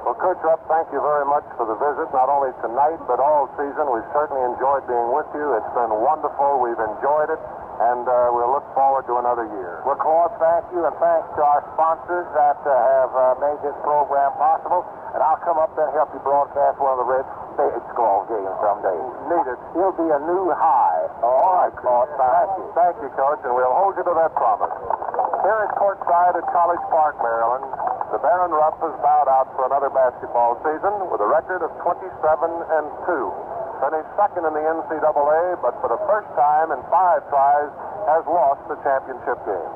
Well, Coach Rupp, thank you very much for the visit, not only tonight, but all season. We've certainly enjoyed being with you. It's been wonderful. We've enjoyed it, and we'll look forward to another year. Well, Claude, thank you, and thanks to our sponsors that have made this program possible. And I'll come up there and help you broadcast one of the Red Skull games someday. Need it. It'll be a new high. All right, Claude, thank you. Thank you, Coach, and we'll hold you to that promise. Here at courtside at College Park, Maryland, the Baron Rupp has bowed out for another basketball season with a record of 27-2. Finished second in the NCAA, but for the first time in 5 tries has lost the championship game.